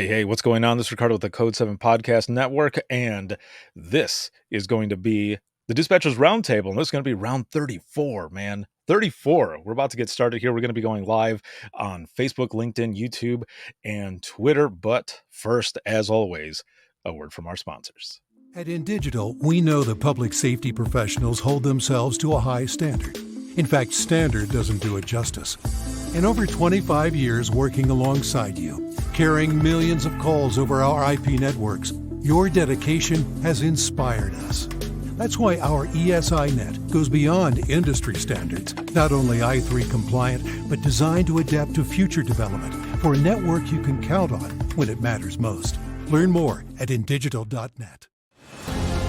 Hey, what's going on? This is Ricardo with the Code 7 Podcast Network, and this is going to be the Dispatchers Roundtable, and this is going to be round 34, man. 34. We're about to get started here. We're going to be going live on Facebook, LinkedIn, YouTube, and Twitter. But first, as always, a word from our sponsors. At InDigital, we know that public safety professionals hold themselves to a high standard. In fact, standard doesn't do it justice. In over 25 years working alongside you, carrying millions of calls over our IP networks, your dedication has inspired us. That's why our ESI Net goes beyond industry standards, not only I3 compliant, but designed to adapt to future development for a network you can count on when it matters most. Learn more at indigital.net.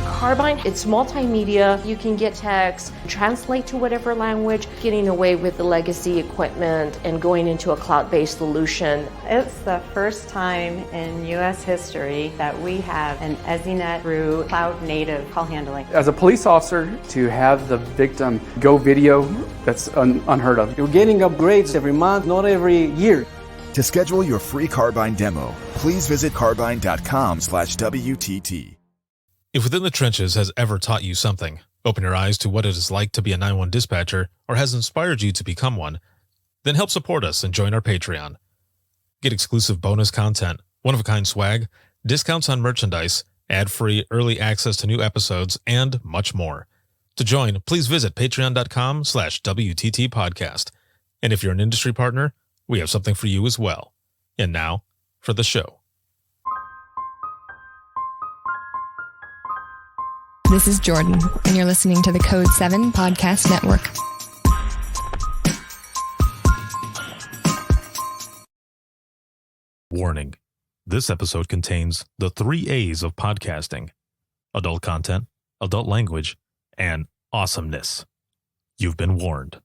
Carbine, it's multimedia. You can get text, translate to whatever language, getting away with the legacy equipment and going into a cloud-based solution. It's the first time in U.S. history that we have an EZNet through cloud-native call handling. As a police officer, to have the victim go video, that's unheard of. You're getting upgrades every month, not every year. To schedule your free Carbine demo, please visit carbine.com/WTT. If Within the Trenches has ever taught you something, open your eyes to what it is like to be a 911 dispatcher, or has inspired you to become one, then help support us and join our Patreon. Get exclusive bonus content, one-of-a-kind swag, discounts on merchandise, ad-free early access to new episodes, and much more. To join, please visit patreon.com/WTT podcast. And if you're an industry partner, we have something for you as well. And now, for the show. This is Jordan, and you're listening to the Code 7 Podcast Network. Warning. This episode contains the 3 A's of podcasting: adult content, adult language, and awesomeness. You've been warned.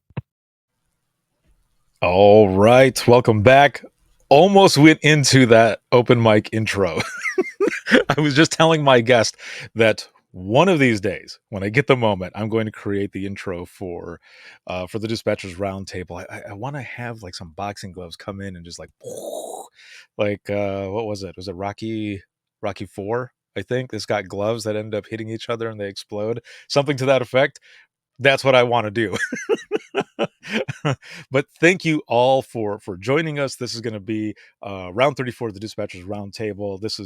All right, welcome back. Almost went into that open mic intro. I was just telling my guest that one of these days, when I get the moment, I'm going to create the intro for the Dispatchers Roundtable. I want to have like some boxing gloves come in and just like what was it? Was it Rocky 4? I think it's got gloves that end up hitting each other and they explode. Something to that effect. That's what I want to do. But thank you all for joining us. This is going to be round 34 of the Dispatchers Roundtable. This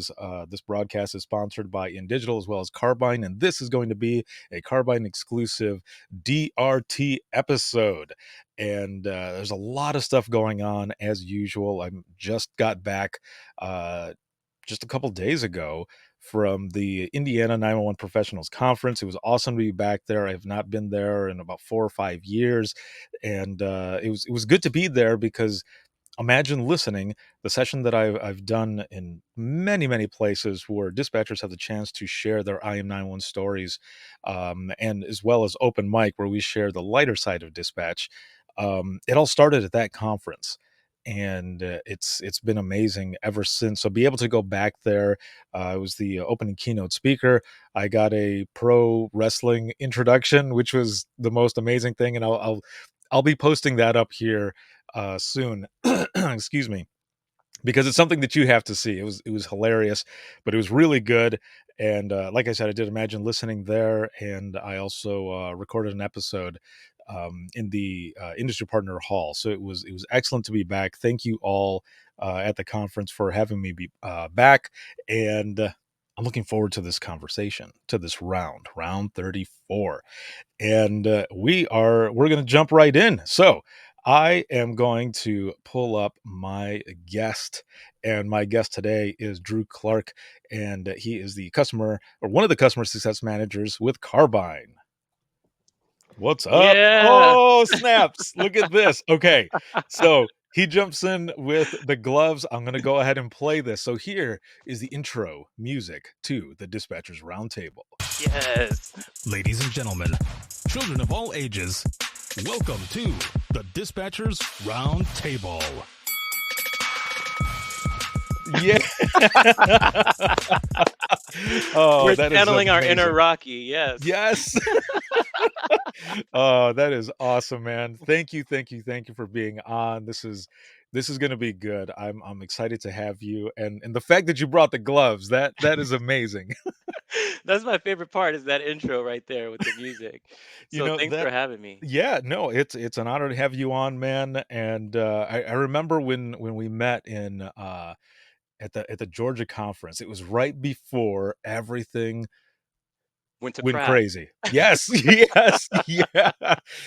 broadcast is sponsored by InDigital as well as Carbine, and this is going to be a Carbine exclusive DRT episode. And there's a lot of stuff going on as usual. I just got back just a couple days ago from the Indiana 911 Professionals Conference. It was awesome to be back there. I have not been there in about 4 or 5 years, and it was good to be there because imagine listening the session that I've done in many places where dispatchers have the chance to share their IM911 stories, and as well as open mic where we share the lighter side of dispatch. It all started at that conference. And it's been amazing ever since. So be able to go back there. I was the opening keynote speaker. I got a pro wrestling introduction, which was the most amazing thing. And I'll be posting that up here soon. Excuse me, because it's something that you have to see. It was hilarious, but it was really good. And like I said, I did Imagine listening there, and I also recorded an episode in the industry partner hall. So it was excellent to be back. Thank you all at the conference for having me be back. And I'm looking forward to this conversation, to this round 34. And we're going to jump right in. So I am going to pull up my guest, and my guest today is Drew Clark, and he is the one of the customer success managers with Carbine. What's up? Yeah. Oh, snaps. Look at this. Okay. So he jumps in with the gloves. I'm going to go ahead and play this. So here is the intro music to the Dispatchers Roundtable. Yes. Ladies and gentlemen, children of all ages, welcome to the Dispatchers Roundtable. Yeah. Oh, We're that is channeling our inner amazing. Rocky. Yes. Yes. Oh, that is awesome, man. Thank you for being on. This is gonna be good. I'm excited to have you, and the fact that you brought the gloves, that is amazing. That's my favorite part is that intro right there with the music. You So know, thanks that for having me. yeah, no, it's an honor to have you on, man, and, I remember when we met in, at the Georgia conference, it was right before everything Went to went crap. crazy. Yes, yes, yeah.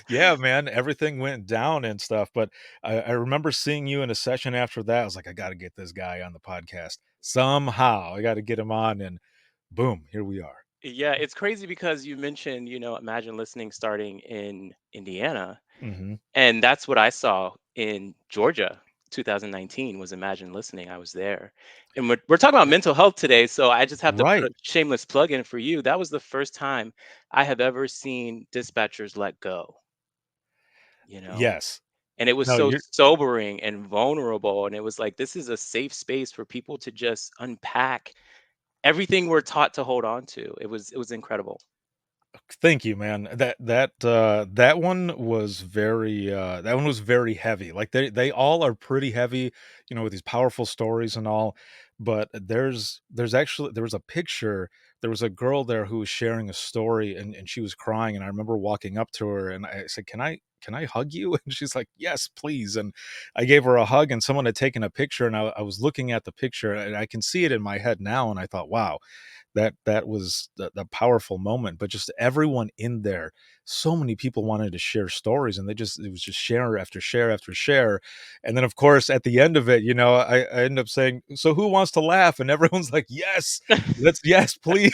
Yeah, man, everything went down and stuff, but I remember seeing you in a session after that, I was like, "I gotta get this guy on the podcast. Somehow, I gotta get him on," and boom, here we are. Yeah, it's crazy because you mentioned, Imagine Listening starting in Indiana. Mhm. And that's what I saw in Georgia, 2019 was Imagine Listening. I was there. And we're talking about mental health today, so I just have to put a Right. shameless plug in for you. That was the first time I have ever seen dispatchers let go, you know? Yes. And it was No, so you're sobering and vulnerable. And it was like, this is a safe space for people to just unpack everything we're taught to hold on to. It was incredible. thank you, man. That one was very heavy. Like they all are pretty heavy, with these powerful stories and all. But there was a picture. There was a girl there who was sharing a story and she was crying. And I remember walking up to her and I said, Can I hug you? And she's like, Yes, please. And I gave her a hug and someone had taken a picture and I was looking at the picture and I can see it in my head now. And I thought, wow, that was the powerful moment, but just everyone in there, so many people wanted to share stories and it was just share after share after share, and then of course at the end of it, I end up saying, so who wants to laugh, and everyone's like, yes, yes, please.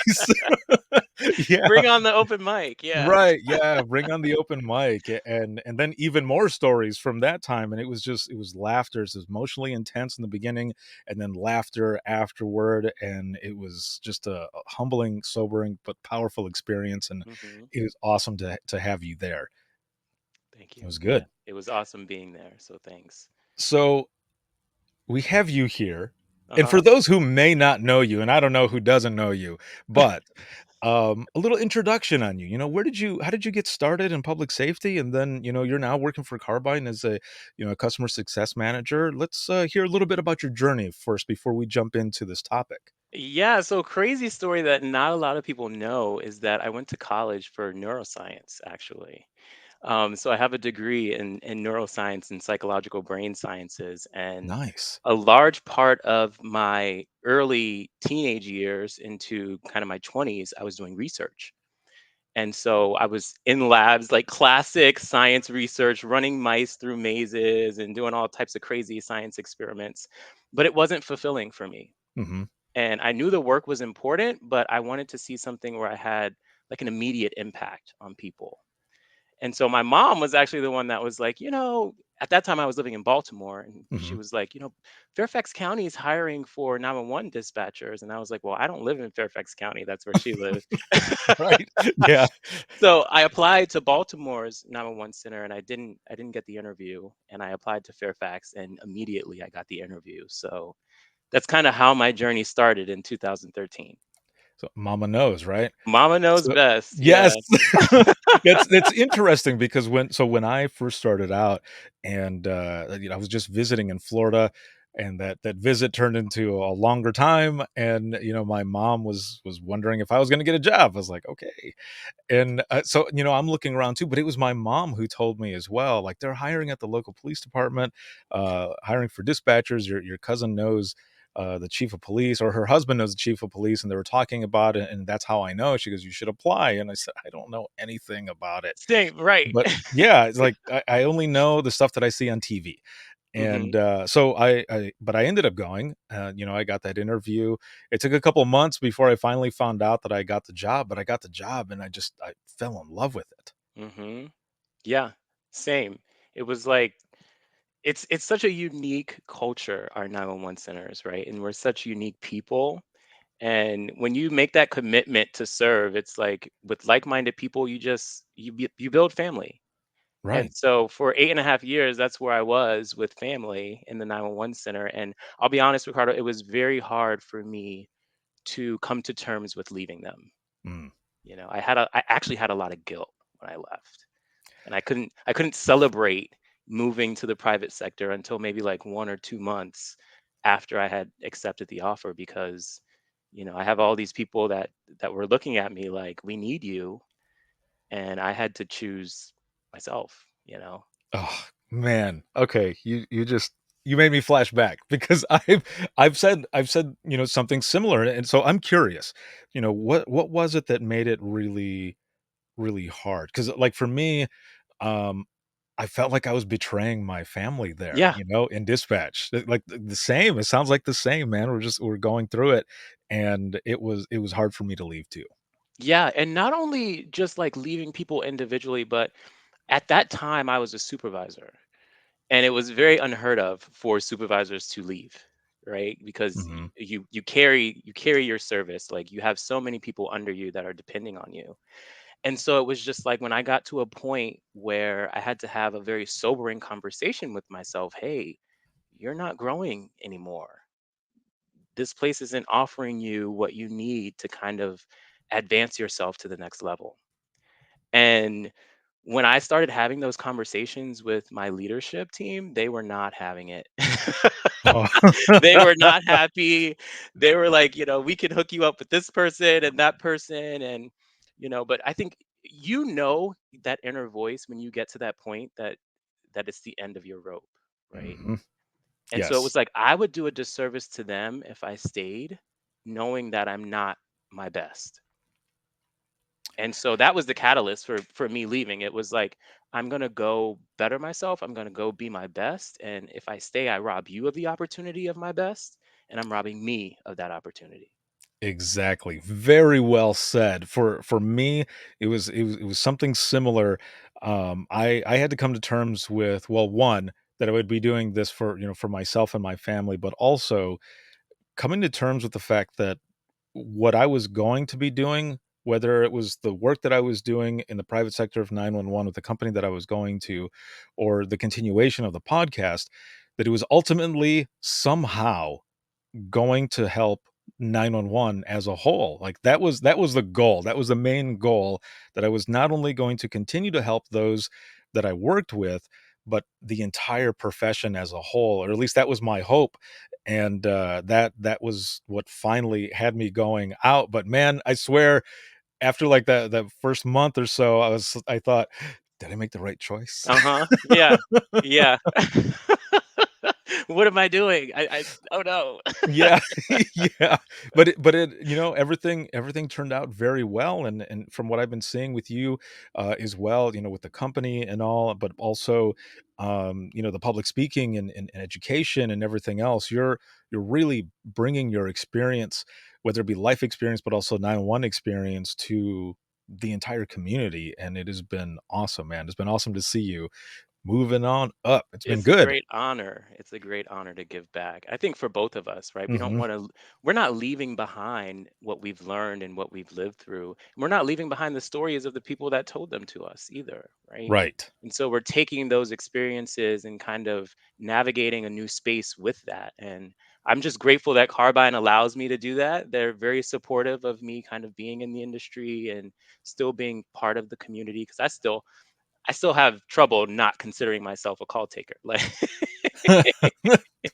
Yeah. Bring on the open mic. Yeah. Right, yeah, bring on the open mic, and then even more stories from that time, and it was laughter, it was emotionally intense in the beginning, and then laughter afterward, and it was just a humbling, sobering, but powerful experience, and Hmm. it is awesome to have you there. Thank It you. was Yeah. good. It was awesome being there. So thanks. So, we have you here, and for Uh-huh. those who may not know you, and I don't know who doesn't know you, but a little introduction on you. How did you get started in public safety? And then, you're now working for Carbine as a customer success manager. Let's hear a little bit about your journey first before we jump into this topic. Yeah, so crazy story that not a lot of people know is that I went to college for neuroscience, actually. So I have a degree in neuroscience and psychological brain sciences. And Nice. a large part of my early teenage years into kind of my 20s, I was doing research. And so I was in labs, like classic science research, running mice through mazes and doing all types of crazy science experiments. But it wasn't fulfilling for me. Hmm. And I knew the work was important, but I wanted to see something where I had like an immediate impact on people. And so my mom was actually the one that was like, at that time I was living in Baltimore, and she Hmm. was like, Fairfax County is hiring for 911 dispatchers. And I was like, well, I don't live in Fairfax County. That's where she lives. Right. Yeah. So I applied to Baltimore's 911 center, and I didn't get the interview, and I applied to Fairfax and immediately I got the interview. So that's kind of how my journey started in 2013. So mama knows, right? Mama knows So best. yes. Yeah. That's interesting because when I first started out and, I was just visiting in Florida, and that visit turned into a longer time, and, my mom was wondering if I was gonna get a job. I was like, "Okay." And, so, I'm looking around too, but it was my mom who told me as well, like, "They're hiring at the local police department, hiring for dispatchers. Your cousin knows, the chief of police, or her husband knows the chief of police, and they were talking about it, and that's how I know." She goes, "You should apply." And I said, "I don't know anything about it." Same, right. But yeah, it's like I only know the stuff that I see on TV. And, Hmm. so I ended up going, I got that interview. It took a couple months before I finally found out that I got the job, but I got the job and I fell in love with it. Hmm. Yeah, same. It was like it's such a unique culture, our 911 centers, right? And we're such unique people. And when you make that commitment to serve, it's like with like-minded people, you build family. And Right. so for 8.5 years, that's where I was with family in the 911 center. And I'll be honest, Ricardo, it was very hard for me to come to terms with leaving them. Mm. I actually had a lot of guilt when I left, and I couldn't celebrate moving to the private sector until maybe like 1 or 2 months after I had accepted the offer, because I have all these people that were looking at me like, we need you, and I had to choose myself. Oh, man. Okay, you made me flash back because I've said, something similar, and so I'm curious, what was it that made it really, really hard? Because, like, for me, um, I felt like I was betraying my family there, Yeah. in dispatch. Like, the same, it sounds like the same, man. We're going through it, and it was hard for me to leave too. Yeah, and not only just like leaving people individually, but at that time I was a supervisor. And it was very unheard of for supervisors to leave, right? Because Mhm. you carry your service, like you have so many people under you that are depending on you. And so it was just like when I got to a point where I had to have a very sobering conversation with myself. Hey, you're not growing anymore. This place isn't offering you what you need to kind of advance yourself to the next level. And when I started having those conversations with my leadership team, they were not having it. Oh. They were not happy. They were like, we can hook you up with this person and that person. But I think that inner voice when you get to that point that it's the end of your rope, right? Mhm. And so it Yes. was like I would do a disservice to them if I stayed, knowing that I'm not my best. And so that was the catalyst for me leaving. It was like, I'm gonna go better myself. I'm gonna go be my best. And if I stay, I rob you of the opportunity of my best, and I'm robbing me of that opportunity. Exactly. Very well said. For me, it was something similar. I had to come to terms with, well, one, that I would be doing this for myself and my family, but also coming to terms with the fact that what I was going to be doing, whether it was the work that I was doing in the private sector of 911 with the company that I was going to, or the continuation of the podcast, that it was ultimately somehow going to help 911 as a whole. Like, that was the goal. That was the main goal, that I was not only going to continue to help those that I worked with, but the entire profession as a whole, or at least that was my hope. And that was what finally had me going out. But man, I swear, after like that first month or so, I thought, did I make the right choice? Uh-huh. Yeah. Yeah. What am I doing? Oh no. Yeah, yeah, but everything turned out very well, and from what I've been seeing with you, as well, with the company and all, but also, the public speaking and education and everything else, you're really bringing your experience, whether it be life experience, but also 911 experience, to the entire community, and it has been awesome, man. It's been awesome to see you moving on up. It's been It's a good. great honor. It's a great honor to give back. I think for both of us, right? We don't Mhm. want to, we're not leaving behind what we've learned and what we've lived through. We're not leaving behind the stories of the people that told them to us either, right? Right. And so we're taking those experiences and kind of navigating a new space with that. And I'm just grateful that Carbine allows me to do that. They're very supportive of me kind of being in the industry and still being part of the community, because I still have trouble not considering myself a call taker. Like,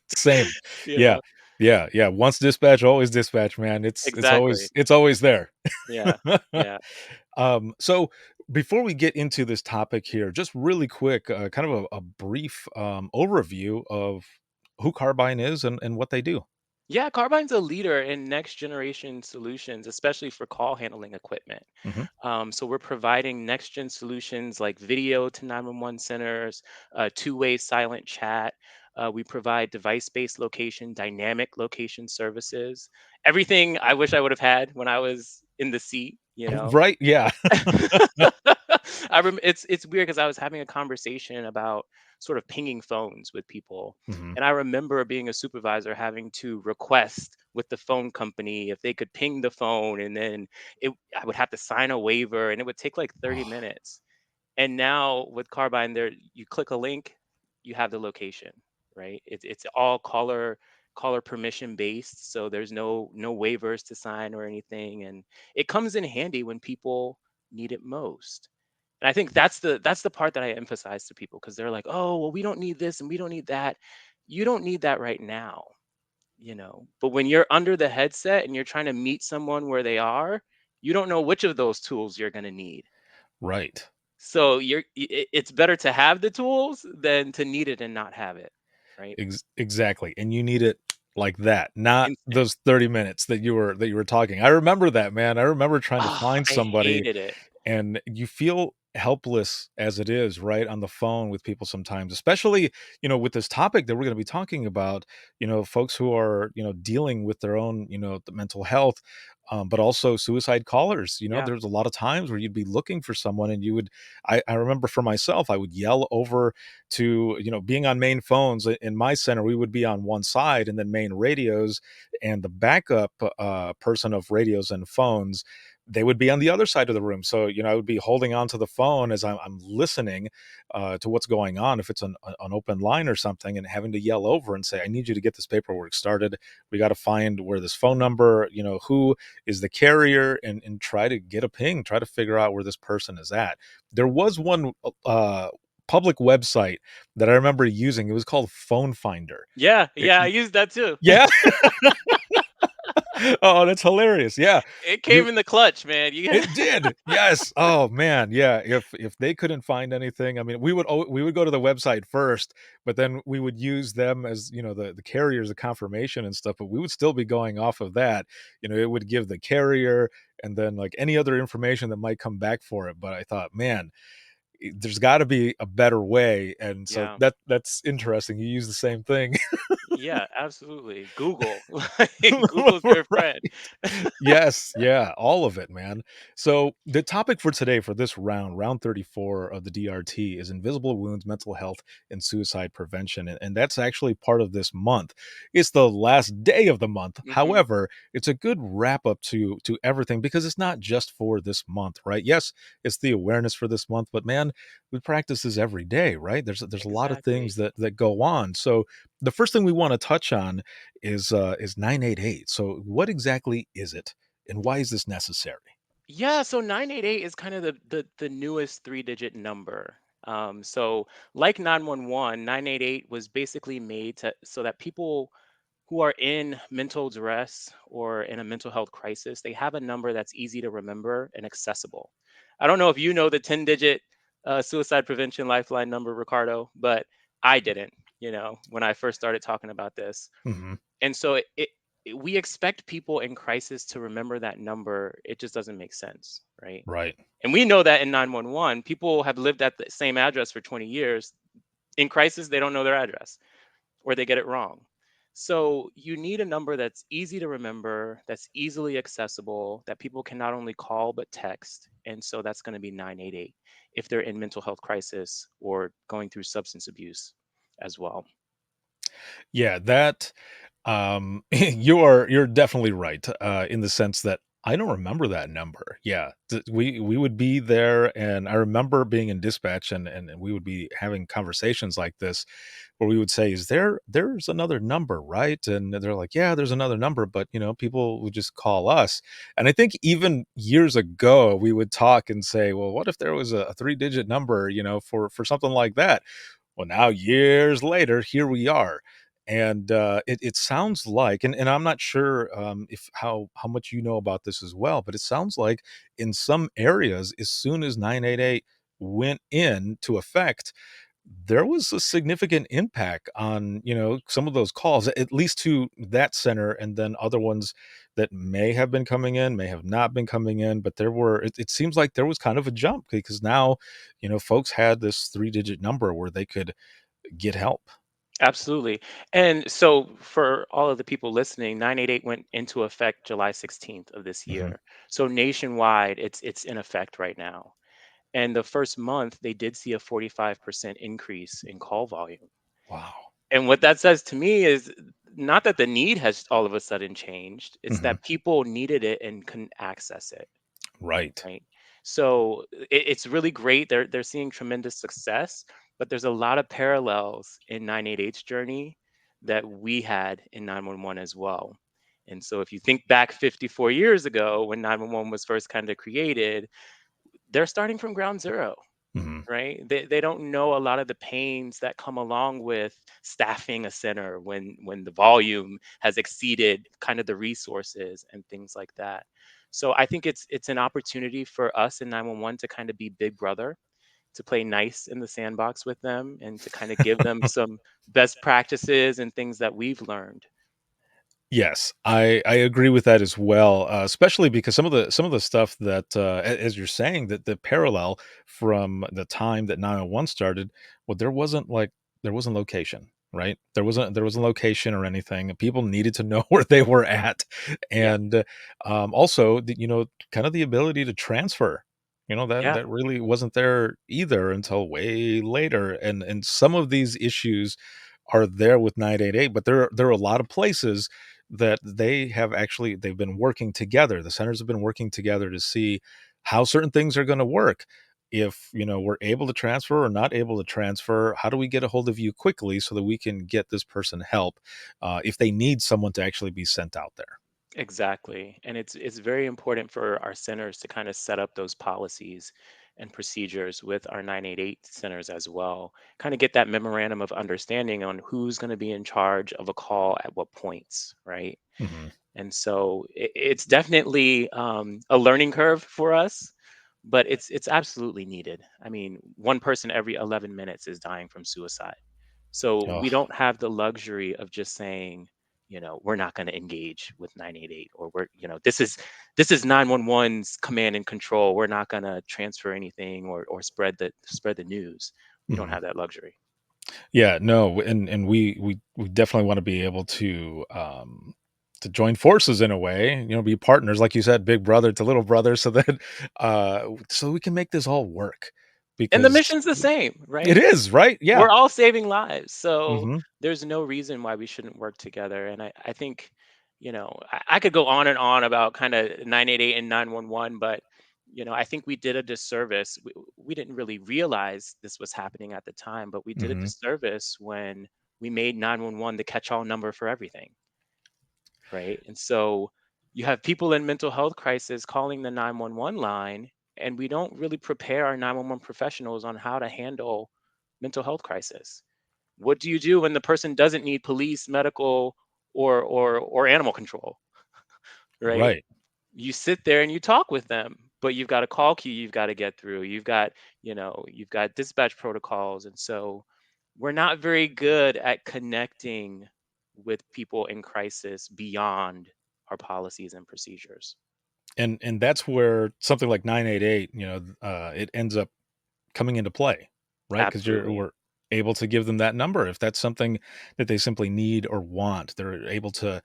Same. you Yeah. know, Yeah, yeah. Once dispatch, always dispatch, man. It's exactly. always there. Yeah. Yeah. So before we get into this topic here, just really quick, kind of a brief overview of who Carbine is and what they do. Yeah. Carbine's a leader in next generation solutions, especially for call handling equipment. Mhm. So we're providing next gen solutions like video to 911 centers, two-way silent chat. We provide device-based location, dynamic location services. Everything I wish I would have had when I was in the seat. Right? Yeah. It's weird because I was having a conversation about sort of pinging phones with people, Mhm. and I remember being a supervisor having to request with the phone company if they could ping the phone, and then I would have to sign a waiver, and it would take like 30 Oh, minutes. And now with Carbine, there you click a link, you have the location, right? It's all caller caller permission based, so there's no waivers to sign or anything, and it comes in handy when people need it most. And I think that's the part that I emphasize to people because they're like, "Oh, well, we don't need this and we don't need that." You don't need that right now, But when you're under the headset and you're trying to meet someone where they are, you don't know which of those tools you're going to need. Right. So it's better to have the tools than to need it and not have it, right? Exactly, and you need it like that, not Instant. those 30 minutes that you were talking. I remember that, man. I remember trying to Oh, find I somebody, hated it. and you feel helpless as it is, right, on the phone with people sometimes, especially, with this topic that we're gonna be talking about, folks who are, dealing with their own, the mental health, but also suicide callers. Yeah. There's a lot of times where you'd be looking for someone and you would I remember for myself, I would yell over to, being on main phones in my center, we would be on one side and then main radios and the backup person of radios and phones, they would be on the other side of the room. So, I would be holding on to the phone as I'm listening to what's going on, if it's an open line or something, and having to yell over and say, I need you to get this paperwork started. We got to find where this phone number, who is the carrier, and try to get a ping, try to figure out where this person is at. There was one public website that I remember using. It was called Phone Finder. Yeah, It, yeah, I used that too. yeah. Oh, that's hilarious. Yeah. It came You in the clutch, man. You It did. Yes. Oh man. Yeah. If they couldn't find anything, I mean, we would go to the website first, but then we would use them as, the carriers of confirmation and stuff, but we would still be going off of that. It would give the carrier and then like any other information that might come back for it. But I thought, man, there's got to be a better way. And so Yeah. that's interesting. You use the same thing. Yeah, absolutely. Google. Like, Google's your friend. Right. Yes, yeah, all of it, man. So, the topic for today for this round 34 of the DRT is invisible wounds, mental health, and suicide prevention. And that's actually part of this month. It's the last day of the month. Mhm. However, it's a good wrap up to everything because it's not just for this month, right? Yes, it's the awareness for this month, but man, we practice this every day, right? There's a lot of things Exactly. that go on. So, the first thing we want to touch on is 988. So what exactly is it and why is this necessary? Yeah, so 988 is kind of the newest three-digit number. So like 911, 988 was basically made to so that people who are in mental duress or in a mental health crisis, they have a number that's easy to remember and accessible. I don't know if you know the 10-digit suicide prevention lifeline number, Ricardo, but I didn't, when I first started talking about this. Mhm. And so we expect people in crisis to remember that number. It just doesn't make sense, right? Right. And we know that in 911, people have lived at the same address for 20 years. In crisis, they don't know their address or they get it wrong. So you need a number that's easy to remember, that's easily accessible, that people can not only call but text. And so that's going to be 988 if they're in mental health crisis or going through substance abuse as well. Yeah, that you're definitely right in the sense that I don't remember that number. Yeah, we would be there, and I remember being in dispatch, and we would be having conversations like this, where we would say, "Is there's another number, right?" And they're like, "Yeah, there's another number," but people would just call us. And I think even years ago, we would talk and say, "Well, what if there was a three-digit number, for something like that?" Well, now years later, here we are. And it sounds like, and I'm not sure if how much you know about this as well, but it sounds like in some areas, as soon as 988 went into effect, there was a significant impact on some of those calls, at least to that center, and then other ones that may have been coming in, may have not been coming in, but it seems like there was kind of a jump because now folks had this three-digit number where they could get help. Absolutely. And so for all of the people listening, 988 went into effect July 16th of this Mhm. year. So nationwide, it's in effect right now. And the first month, they did see a 45% increase in call volume. Wow. And what that says to me is not that the need has all of a sudden changed, it's Mhm. that people needed it and couldn't access it, Right. right? So it's really great. They're seeing tremendous success, but there's a lot of parallels in 988's journey that we had in 911 as well. And so if you think back 54 years ago when 911 was first kind of created, they're starting from ground zero, Mhm. right? They don't know a lot of the pains that come along with staffing a center when the volume has exceeded kind of the resources and things like that. So I think it's an opportunity for us in 911 to kind of be big brother, to play nice in the sandbox with them and to kind of give them some best practices and things that we've learned. Yes, I agree with that as well, especially because some of the stuff that, as you're saying, that the parallel from the time that 911 started, well, there wasn't location, right? There wasn't location or anything. People needed to know where they were at, Yeah. and, also, kind of the ability to transfer, Yeah. that really wasn't there either until way later, and some of these issues are there with 988, but there are a lot of places that they've been working together. The centers have been working together to see how certain things are going to work. If we're able to transfer or not able to transfer, how do we get a hold of you quickly so that we can get this person help if they need someone to actually be sent out there? Exactly. And it's very important for our centers to kind of set up those policies and procedures with our 988 centers as well. Kind of get that memorandum of understanding on who's going to be in charge of a call at what points, right? Hmm. And so it's definitely a learning curve for us, but it's absolutely needed. I mean, one person every 11 minutes is dying from suicide. So Oh. we don't have the luxury of just saying, we're not going to engage with 988, or this is 911's command and control. We're not going to transfer anything or spread the news. We don't Mhm. have that luxury. Yeah, no, and we definitely want to be able to join forces in a way, be partners, like you said, big brother to little brother, so that so we can make this all work And the because mission's the same, it right? is, right? Yeah. We're all saving lives. So Hmm. there's no reason why we shouldn't work together. And I think, I could go on and on about kind of 988 and 911, but, I think we did a disservice. We didn't really realize this was happening at the time, but we did a Hmm. disservice when we made 911 the catch all number for everything. Right. And so you have people in mental health crisis calling the 911 line, and we don't really prepare our 911 professionals on how to handle mental health crisis. What do you do when the person doesn't need police, medical, or animal control? Right? Right. You sit there and you talk with them, but you've got a call queue you've got to get through. You've got dispatch protocols. And so we're not very good at connecting with people in crisis beyond our policies and procedures. And that's where something like 988, it ends up coming into play, right? Because Absolutely. we're able to give them that number if that's something that they simply need or want. They're able to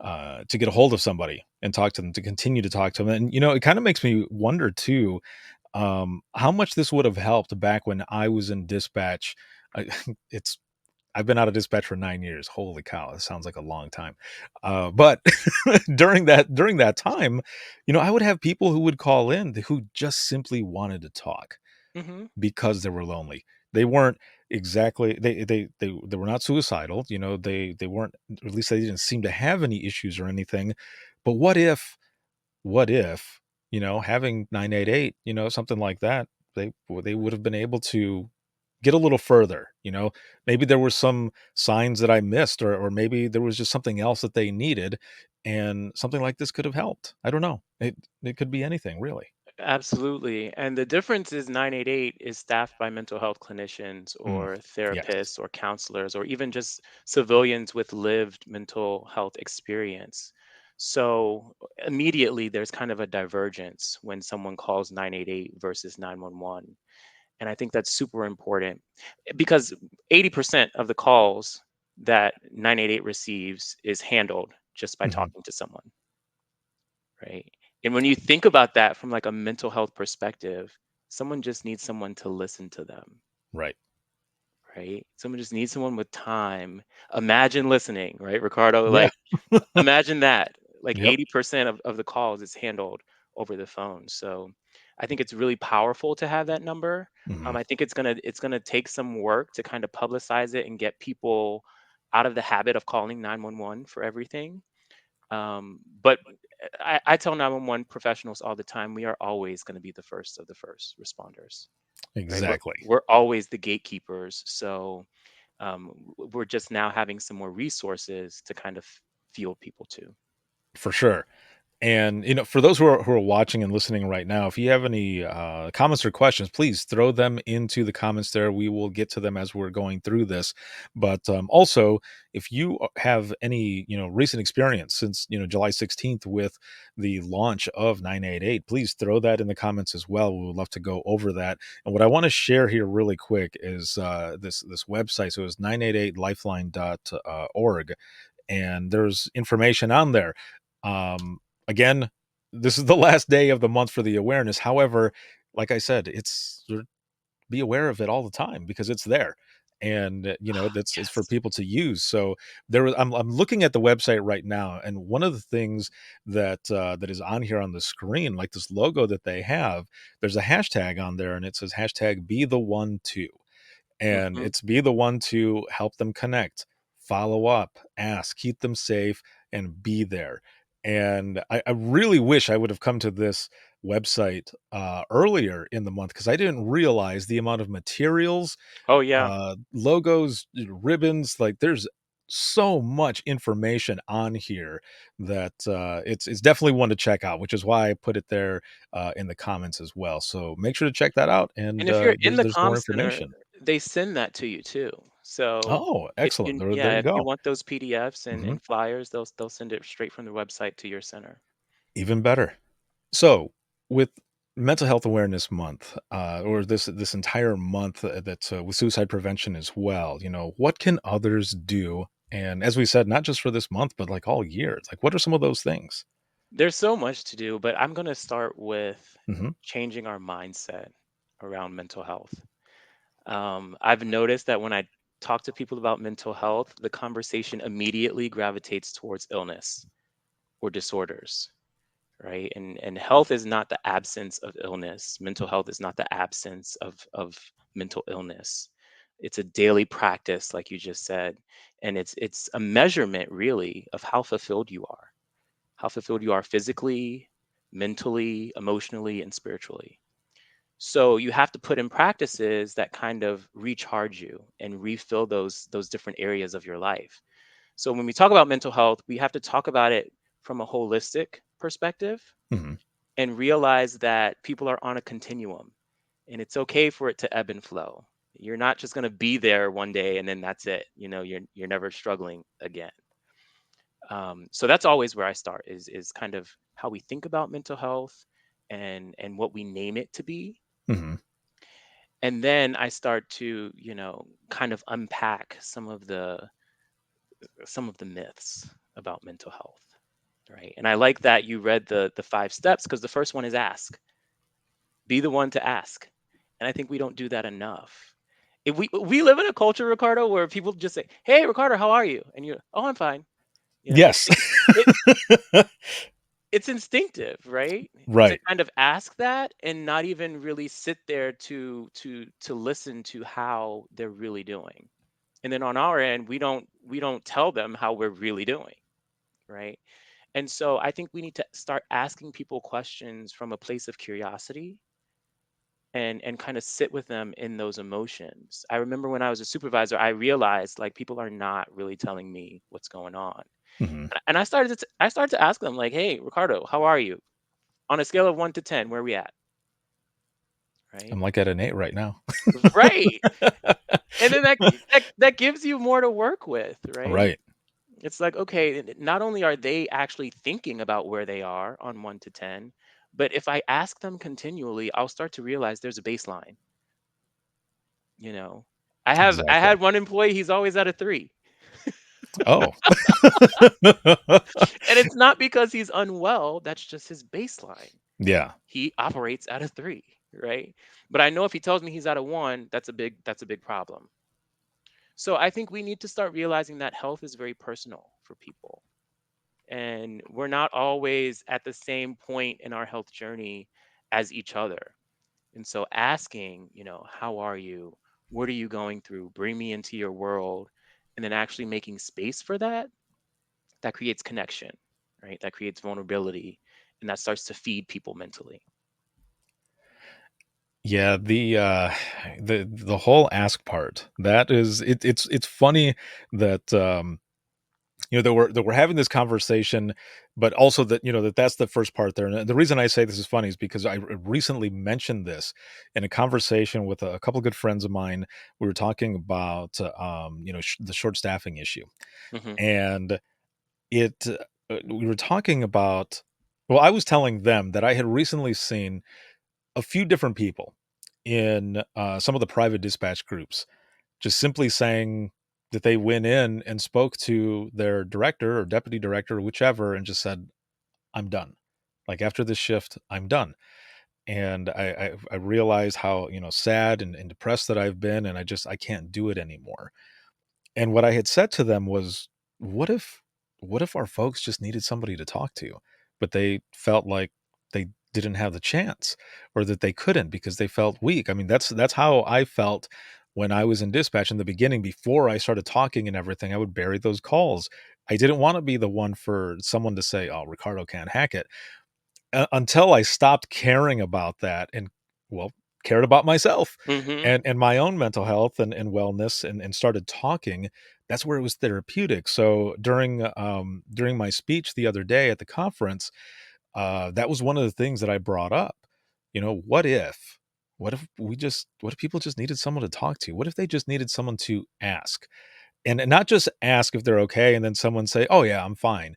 get a hold of somebody and talk to them, to continue to talk to them. And it kind of makes me wonder too, how much this would have helped back when I was in dispatch. I, it's I've been out of dispatch for 9 years. Holy cow, that sounds like a long time. But during that time, I would have people who would call in who just simply wanted to talk Hmm. because they were lonely. They weren't exactly they were not suicidal, they weren't, or at least they didn't seem to have any issues or anything. But what if, having 988, something like that, they would have been able to get a little further, maybe there were some signs that I missed, or maybe there was just something else that they needed, and something like this could have helped. I don't know. It could be anything, really. Absolutely. And the difference is 988 is staffed by mental health clinicians Mm, or yes. therapists or counselors or even just civilians with lived mental health experience. So immediately there's kind of a divergence when someone calls 988 versus 911. And I think that's super important because 80% of the calls that 988 receives is handled just by Mhm. talking to someone, right? And when you think about that from like a mental health perspective, someone just needs someone to listen to them, Right. right? Someone just needs someone with time. Imagine listening, right, Ricardo? Yeah. Like, imagine that. Like Yep. 80% of the calls is handled over the phone. So I think it's really powerful to have that number. Mhm. I think it's gonna take some work to kind of publicize it and get people out of the habit of calling 911 for everything. But I tell 911 professionals all the time, we are always going to be the first of the first responders, right? We're Exactly. we're always the gatekeepers. So we're just now having some more resources to kind of field people to. For sure. And for those who are watching and listening right now, if you have any comments or questions, please throw them into the comments there. We will get to them as we're going through this. But also, if you have any recent experience since July 16th with the launch of 988, please throw that in the comments as well. We would love to go over that. And what I want to share here really quick is this website. So it's 988lifeline.org, and there's information on there. Again, this is the last day of the month for the awareness. However, like I said, be aware of it all the time because it's there. And that's it's for Yes. people to use. So I'm looking at the website right now, and one of the things that is on here on the screen, like this logo that they have, there's a hashtag on there, and it says hashtag be the one to, and Hmm. it's be the one to help them connect, follow up, ask, keep them safe, and be there. And I really wish I would have come to this website earlier in the month, because I didn't realize the amount of materials, Oh yeah. logos, ribbons. Like, there's so much information on here that it's definitely one to check out, which is why I put it there in the comments as well. So make sure to check that out, And and if you're in there's the there's more comm center, information. they send that to you too. So Oh, excellent. There yeah, you if you go. want those PDFs and, Mhm. and flyers, they'll send it straight from the website to your center. Even better. So, with Mental Health Awareness Month, or this entire month that's with suicide prevention as well, what can others do? And as we said, not just for this month, but like all year. It's like, what are some of those things? There's so much to do, but I'm going to start with Hmm. changing our mindset around mental health. I've noticed that when I talk to people about mental health, the conversation immediately gravitates towards illness or disorders, right? And health is not the absence of illness. Mental health is not the absence of mental illness. It's a daily practice, like you just said, and it's a measurement really of how fulfilled you are physically, mentally, emotionally, and spiritually. So you have to put in practices that kind of recharge you and refill those different areas of your life. So when we talk about mental health, we have to talk about it from a holistic perspective Hmm. and realize that people are on a continuum and it's okay for it to ebb and flow. You're not just going to be there one day and then that's it. You're never struggling again. So that's always where I start is kind of how we think about mental health and what we name it to be. Hmm. And then I start to kind of unpack some of the myths about mental health, right? And I like that you read the 5 steps, because the first one is ask. Be the one to ask. And I think we don't do that enough. If we live in a culture, Ricardo, where people just say, "Hey, Ricardo, how are you?" And you're, "Oh, I'm fine." Yes. It it's instinctive, right? To Right. kind of ask that and not even really sit there to listen to how they're really doing. And then on our end, we don't tell them how we're really doing, right? And so I think we need to start asking people questions from a place of curiosity and kind of sit with them in those emotions. I remember when I was a supervisor, I realized like people are not really telling me what's going on. Hmm. And I started to ask them like, "Hey, Ricardo, how are you? On a scale of 1 to 10, where are we at?" Right? I'm like at an 8 right now. Right. And then that gives you more to work with, right? Right. It's like, okay, not only are they actually thinking about where they are on 1 to 10, but if I ask them continually, I'll start to realize there's a baseline, you know. I Exactly. had one employee, he's always at a 3. Oh. And it's not because he's unwell, that's just his baseline. Yeah. He operates at a 3, right? But I know if he tells me he's at a 1, that's a big problem. So I think we need to start realizing that health is very personal for people. And we're not always at the same point in our health journey as each other. And so asking, how are you? What are you going through? Bring me into your world and then actually making space for that, that creates connection, right? That creates vulnerability, and that starts to feed people mentally. Yeah, the whole ask part, that is it's funny that, that we're having this conversation, but also that, that's the first part there. And the reason I say this is funny is because I recently mentioned this in a conversation with a couple of good friends of mine. We were talking about, the short staffing issue, Hmm. and it we were talking about, well, I was telling them that I had recently seen a few different people in, some of the private dispatch groups, just simply saying that they went in and spoke to their director or deputy director or whichever and just said, "I'm done. Like, after this shift, I'm done." And I realized how, sad and depressed that I've been, and I can't do it anymore. And what I had said to them was, "What if our folks just needed somebody to talk to, but they felt like they didn't have the chance, or that they couldn't because they felt weak?" I mean, that's how I felt when I was in dispatch in the beginning. Before I started talking and everything, I would bury those calls. I didn't wanna be the one for someone to say, "Oh, Ricardo can't hack it." Until I stopped caring about that and, well, cared about myself Hmm. and my own mental health and wellness, and started talking. That's where it was therapeutic. So during my speech the other day at the conference, that was one of the things that I brought up. What if people just needed someone to talk to? What if they just needed someone to ask? And not just ask if they're okay, and then someone say, "Oh yeah, I'm fine."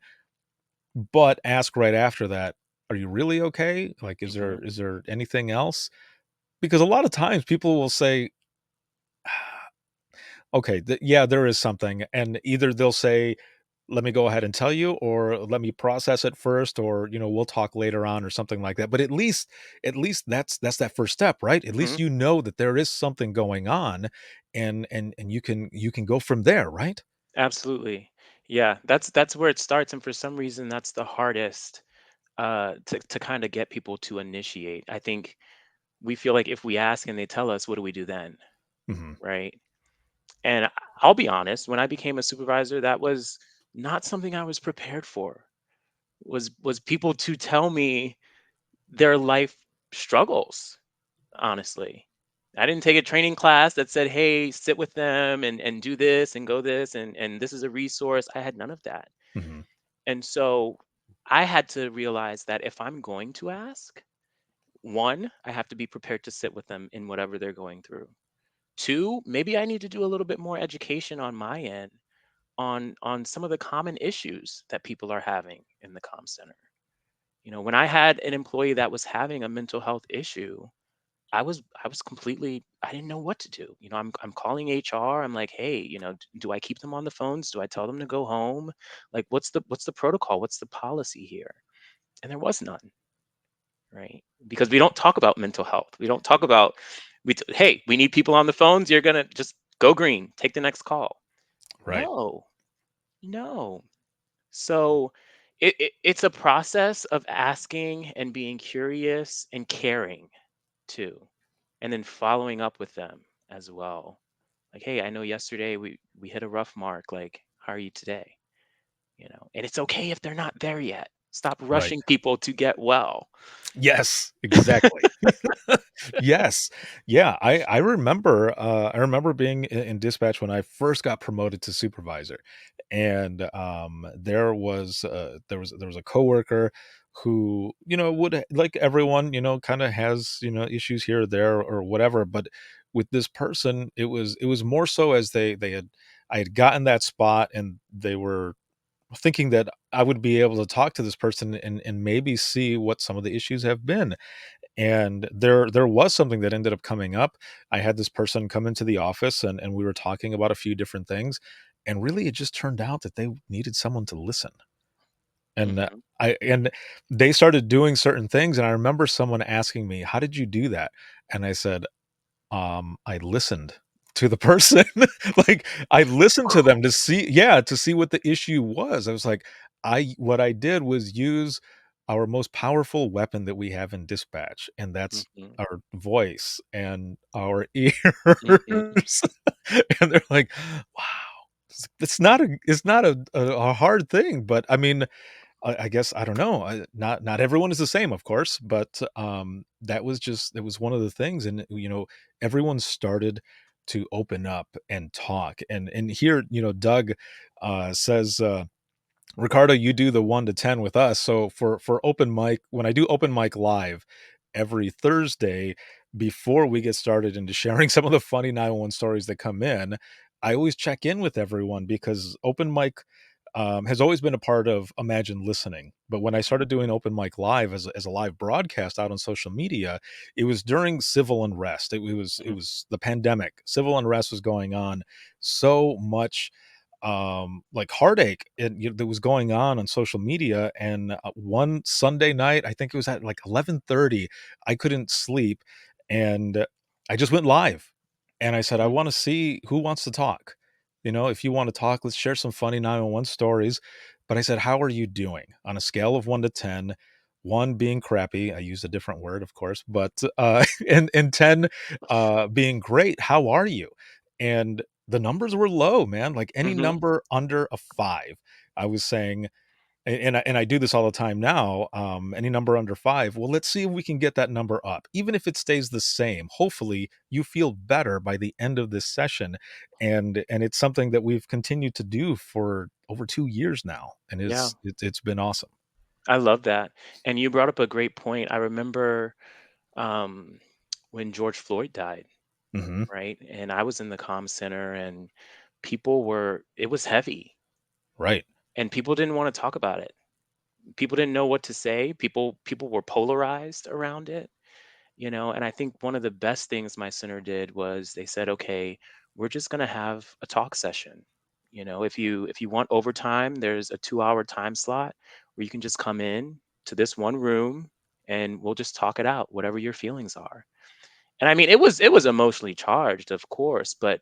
But ask right after that, "Are you really okay? Like, is there Hmm. is there anything else?" Because a lot of times people will say, "Okay, yeah, there is something," and either they'll say, "Let me go ahead and tell you," or "Let me process it first," or, "We'll talk later on," or something like that. But at least that's that first step, right? At Hmm. least you know that there is something going on, and you can go from there, right? Absolutely. Yeah, that's where it starts, and for some reason, that's the hardest to kind of get people to initiate. I think we feel like if we ask and they tell us, what do we do then, Mhm. right? And I'll be honest, when I became a supervisor, that was not something I was prepared for. Was people to tell me their life struggles, honestly. I didn't take a training class that said, "Hey, sit with them and do this and go this and this is a resource." I had none of that. Mhm. And so I had to realize that if I'm going to ask, one, I have to be prepared to sit with them in whatever they're going through. Two, maybe I need to do a little bit more education on my end on some of the common issues that people are having in the comm center. When I had an employee that was having a mental health issue, I was completely, I didn't know what to do. I'm calling HR. I'm like, "Hey, do I keep them on the phones? Do I tell them to go home? Like, what's the protocol? What's the policy here?" And there was none, right? Because we don't talk about mental health. We don't talk about, hey, we need people on the phones. You're gonna just go green, take the next call. Right. No, no. So it's a process of asking and being curious and caring too, and then following up with them as well. Like, "Hey, I know yesterday we hit a rough mark. Like, how are you today?" And it's okay if they're not there yet. Stop Right. rushing people to get well. Yes, exactly. Yes. Yeah, I remember being in dispatch when I first got promoted to supervisor, and, there was a coworker who, would, like everyone, kinda has, issues here or there or whatever. But with this person, it was more so as I had gotten that spot, and they were thinking that I would be able to talk to this person and maybe see what some of the issues have been. And there was something that ended up coming up. I had this person come into the office, and we were talking about a few different things, and really it just turned out that they needed someone to listen. And Mhm. and they started doing certain things, and I remember someone asking me, "How did you do that?" And I said, I listened to the person. Like, I listened to them to see, yeah, to see what the issue was. I was like, I what I did was use our most powerful weapon that we have in dispatch, and that's Mhm. our voice and our Mhm. ears. And they're like, "Wow." it's not a hard thing, but I mean, I guess I don't know. Not everyone is the same, of course, but that was just it was one of the things, and everyone started to open up and talk, and here Doug says. Ricardo, you do the 1 to 10 with us. So for open mic, when I do open mic live every Thursday before we get started into sharing some of the funny 911 stories that come in, I always check in with everyone because open mic has always been a part of Imagine Listening. But when I started doing open mic live as a live broadcast out on social media, it was during civil unrest. Mhm. It was the pandemic. Civil unrest was going on. So much like heartache that was going on social media, and one Sunday night, I think it was at like 11:30, I couldn't sleep, and I just went live, and I said, I Mhm. want to see who wants to talk. If you want to talk, let's share some funny 911 stories. But I said, how are you doing on a scale of 1 to 10? One being crappy, I used a different word, of course, but and 10 being great. How are you? And the numbers were low, man, like any Mhm. number under a 5. I was saying, and I do this all the time now, any number under 5, well, let's see if we can get that number up. Even if it stays the same, hopefully you feel better by the end of this session. And it's something that we've continued to do for over 2 years now, and Yeah, it's been awesome. I love that. And you brought up a great point. I remember um, when George Floyd died, Mhm. right? And I was in the comm center, and people were, it was heavy, Right. and people didn't want to talk about it. People didn't know what to say. People were polarized around it, and I think one of the best things my center did was they said, okay, we're just going to have a talk session. If you want overtime, there's a 2-hour time slot where you can just come in to this one room, and we'll just talk it out, whatever your feelings are. And I mean, it was emotionally charged, of course, but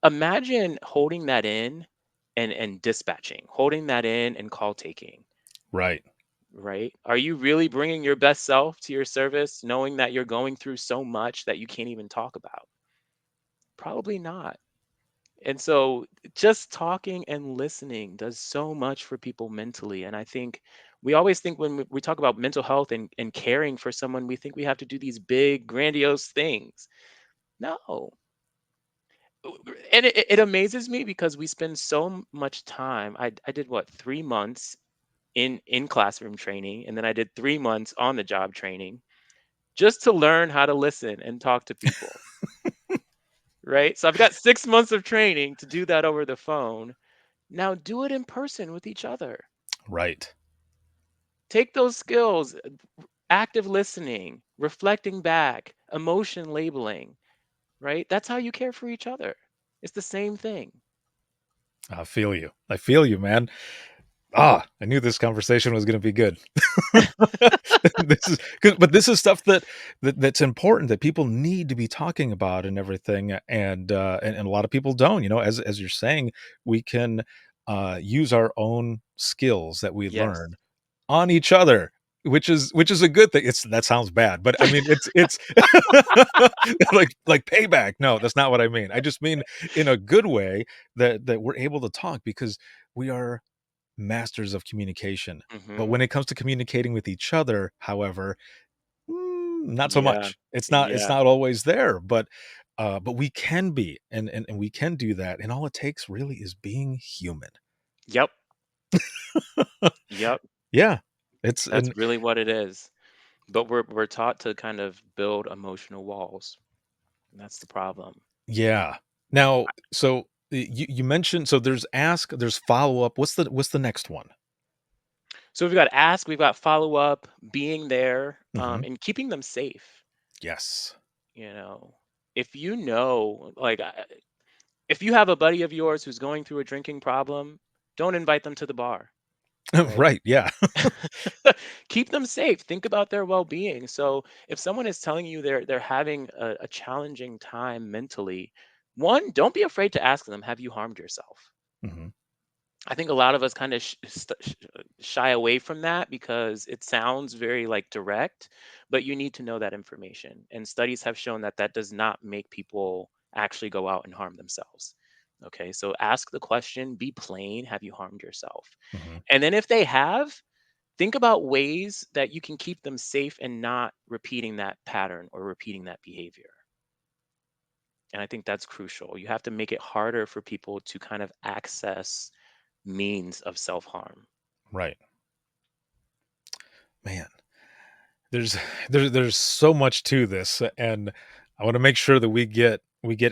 imagine holding that in and dispatching, holding that in and call taking. Right. Right? Are you really bringing your best self to your service, knowing that you're going through so much that you can't even talk about? Probably not. And so just talking and listening does so much for people mentally. And I think we always think when we talk about mental health and caring for someone, we think we have to do these big, grandiose things. No. And it amazes me because we spend so much time. I did what, 3 months in classroom training, and then I did 3 months on the job training just to learn how to listen and talk to people, right? So I've got 6 months of training to do that over the phone. Now do it in person with each other. Right. Take those skills, active listening, reflecting back, emotion labeling, right? That's how you care for each other. It's the same thing. I feel you. I feel you, man. I knew this conversation was going to be good. This is good, but this is stuff that's important that people need to be talking about and everything, and a lot of people don't. As you're saying, we can use our own skills that we Yes. learn on each other, which is a good thing. That sounds bad, but I mean it's like payback. No, that's not what I mean. I just mean in a good way that we're able to talk because we are masters of communication. But Hmm. when it comes to communicating with each other, however, not so Yeah. much. It's Yeah. not always there, but we can be, and we can do that. And all it takes really is being human. Yep. Yep. Yeah. It's That's and really what it is. But we're taught to kind of build emotional walls. And that's the problem. yeah. Now, so you mentioned so there's ask, there's follow up. What's the next one? So we've got ask, we've got follow up, being there, Mhm. and keeping them safe. Yes. You know, if you know, like, if you have a buddy of yours who's going through a drinking problem, don't invite them to the bar, right? Right, yeah. Keep them safe. Think about their well-being. So if someone is telling you they're having a challenging time mentally, one, don't be afraid to ask them, have you harmed yourself? Mhm. I think a lot of us kind of shy away from that because it sounds very like direct, but you need to know that information. And studies have shown that that does not make people actually go out and harm themselves. Okay, so ask the question, be plain, have you harmed yourself? Hmm. And then if they have, think about ways that you can keep them safe and not repeating that pattern or repeating that behavior. And I think that's crucial. You have to make it harder for people to kind of access means of self harm. Right. Man, there's there's so much to this, and I want to make sure that we get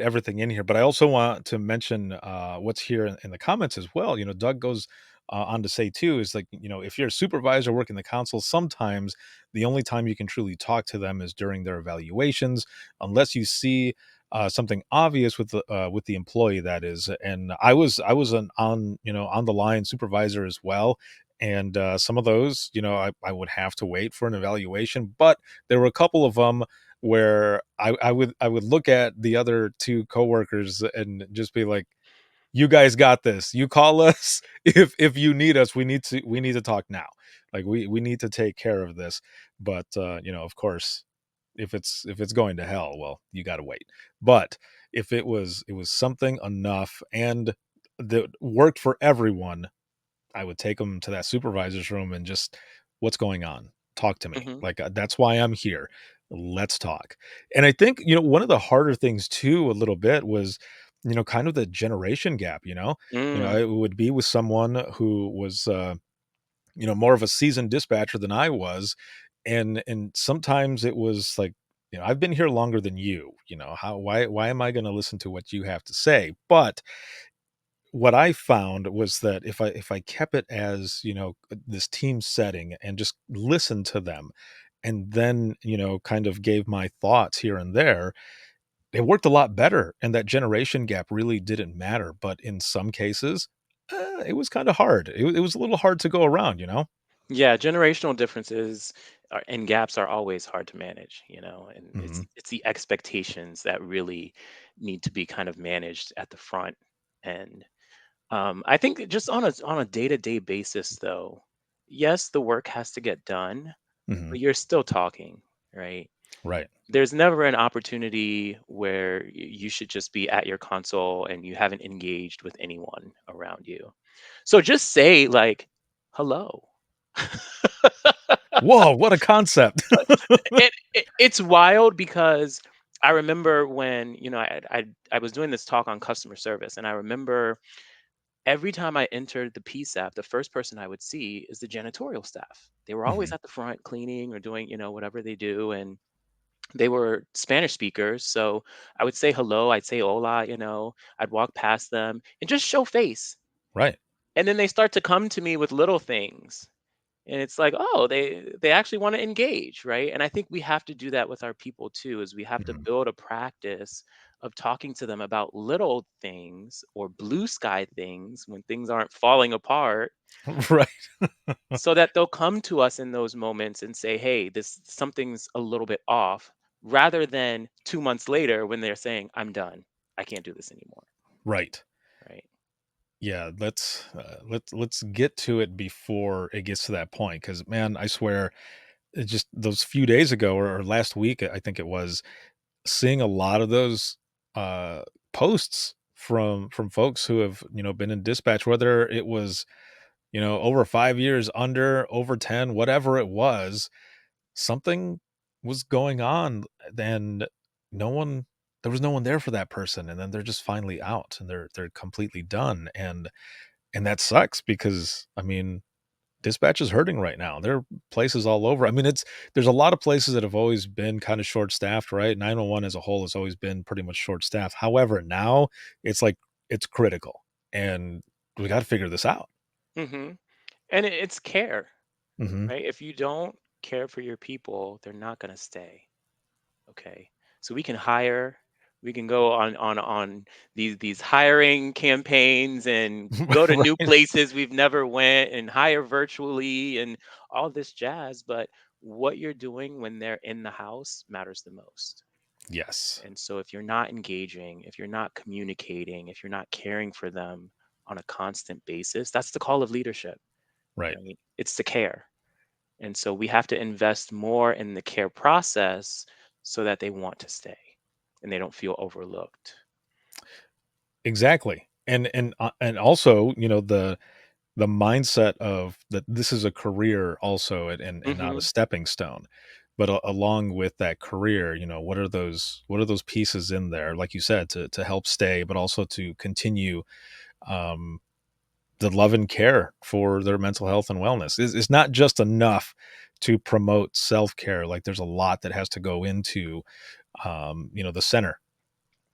everything in here. But I also want to mention what's here in the comments as well. Doug goes on to say too is like, if you're a supervisor working the council, sometimes the only time you can truly talk to them is during their evaluations, unless you see something obvious with the employee, that is. And I was an on the line supervisor as well, and some of those, I would have to wait for an evaluation. But there were a couple of them where I would look at the other two coworkers and just be like, "You guys got this. You call us if you need us. We need to talk now. Like we need to take care of this." But of course, if it's going to hell, well, you got to wait. But if it was something enough and that worked for everyone, I would take them to that supervisor's room and just, "What's going on? Talk to me. Hmm. Like, that's why I'm here. Let's talk." And I think, one of the harder things too, a little bit, was, kind of the generation gap, Mm. it would be with someone who was, more of a seasoned dispatcher than I was. And sometimes it was like, I've been here longer than you, why am I going to listen to what you have to say? But what I found was that if I kept it as, this team setting and just listened to them, and then, kind of gave my thoughts here and there, it worked a lot better, and that generation gap really didn't matter. But in some cases, it was kind of hard. It was a little hard to go around, Yeah, generational differences and gaps are always hard to manage, and Hmm. it's the expectations that really need to be kind of managed at the front. And I think just on a day-to-day basis, though, yes, the work has to get done, Hmm. but you're still talking, right? Right. There's never an opportunity where you should just be at your console and you haven't engaged with anyone around you. So just say like, hello. Whoa, what a concept. It's wild because I remember when I was doing this talk on customer service, and I remember every time I entered the PSAP, the first person I would see is the janitorial staff. They were always Hmm. at the front cleaning or doing whatever they do, and they were Spanish speakers. So I would say hello, I'd say hola, I'd walk past them and just show face. Right. And then they start to come to me with little things. And it's like, oh, they actually want to engage, right? And I think we have to do that with our people too, is we have to Mhm. build a practice of talking to them about little things or blue sky things when things aren't falling apart, Right. so that they'll come to us in those moments and say, hey, this something's a little bit off, rather than 2 months later when they're saying, I'm done, I can't do this anymore, Right. right? Yeah, let's get to it before it gets to that point, because man, I swear, it just those few days ago, or last week, I think it was, seeing a lot of those uh posts from folks who have, been in dispatch, whether it was, over 5 years, under, over 10, whatever it was, something was going on, and no one there was no one there for that person, and then they're just finally out, and they're completely done. And that sucks, because I mean, dispatch is hurting right now. There are places all over. I mean, there's a lot of places that have always been kind of short staffed, right? 911 as a whole has always been pretty much short staffed. However, now it's like, it's critical, and we got to figure this out. Hmm. And it's care, Hmm. right? If you don't care for your people, they're not going to stay. Okay. So we can hire, we can go on these hiring campaigns and go to new Right. places we've never went and hire virtually and all this jazz, but what you're doing when they're in the house matters the most. Yes. And so if you're not engaging, if you're not communicating, if you're not caring for them on a constant basis, that's the call of leadership, Right. right? It's to care. And so we have to invest more in the care process so that they want to stay and they don't feel overlooked. Exactly. and also, the mindset of that this is a career also, and not a Hmm. stepping stone. But along with that career, what are those pieces in there, like you said, to help stay, but also to continue um, the love and care for their mental health and wellness. It's not just enough to promote self care. Like there's a lot that has to go into the center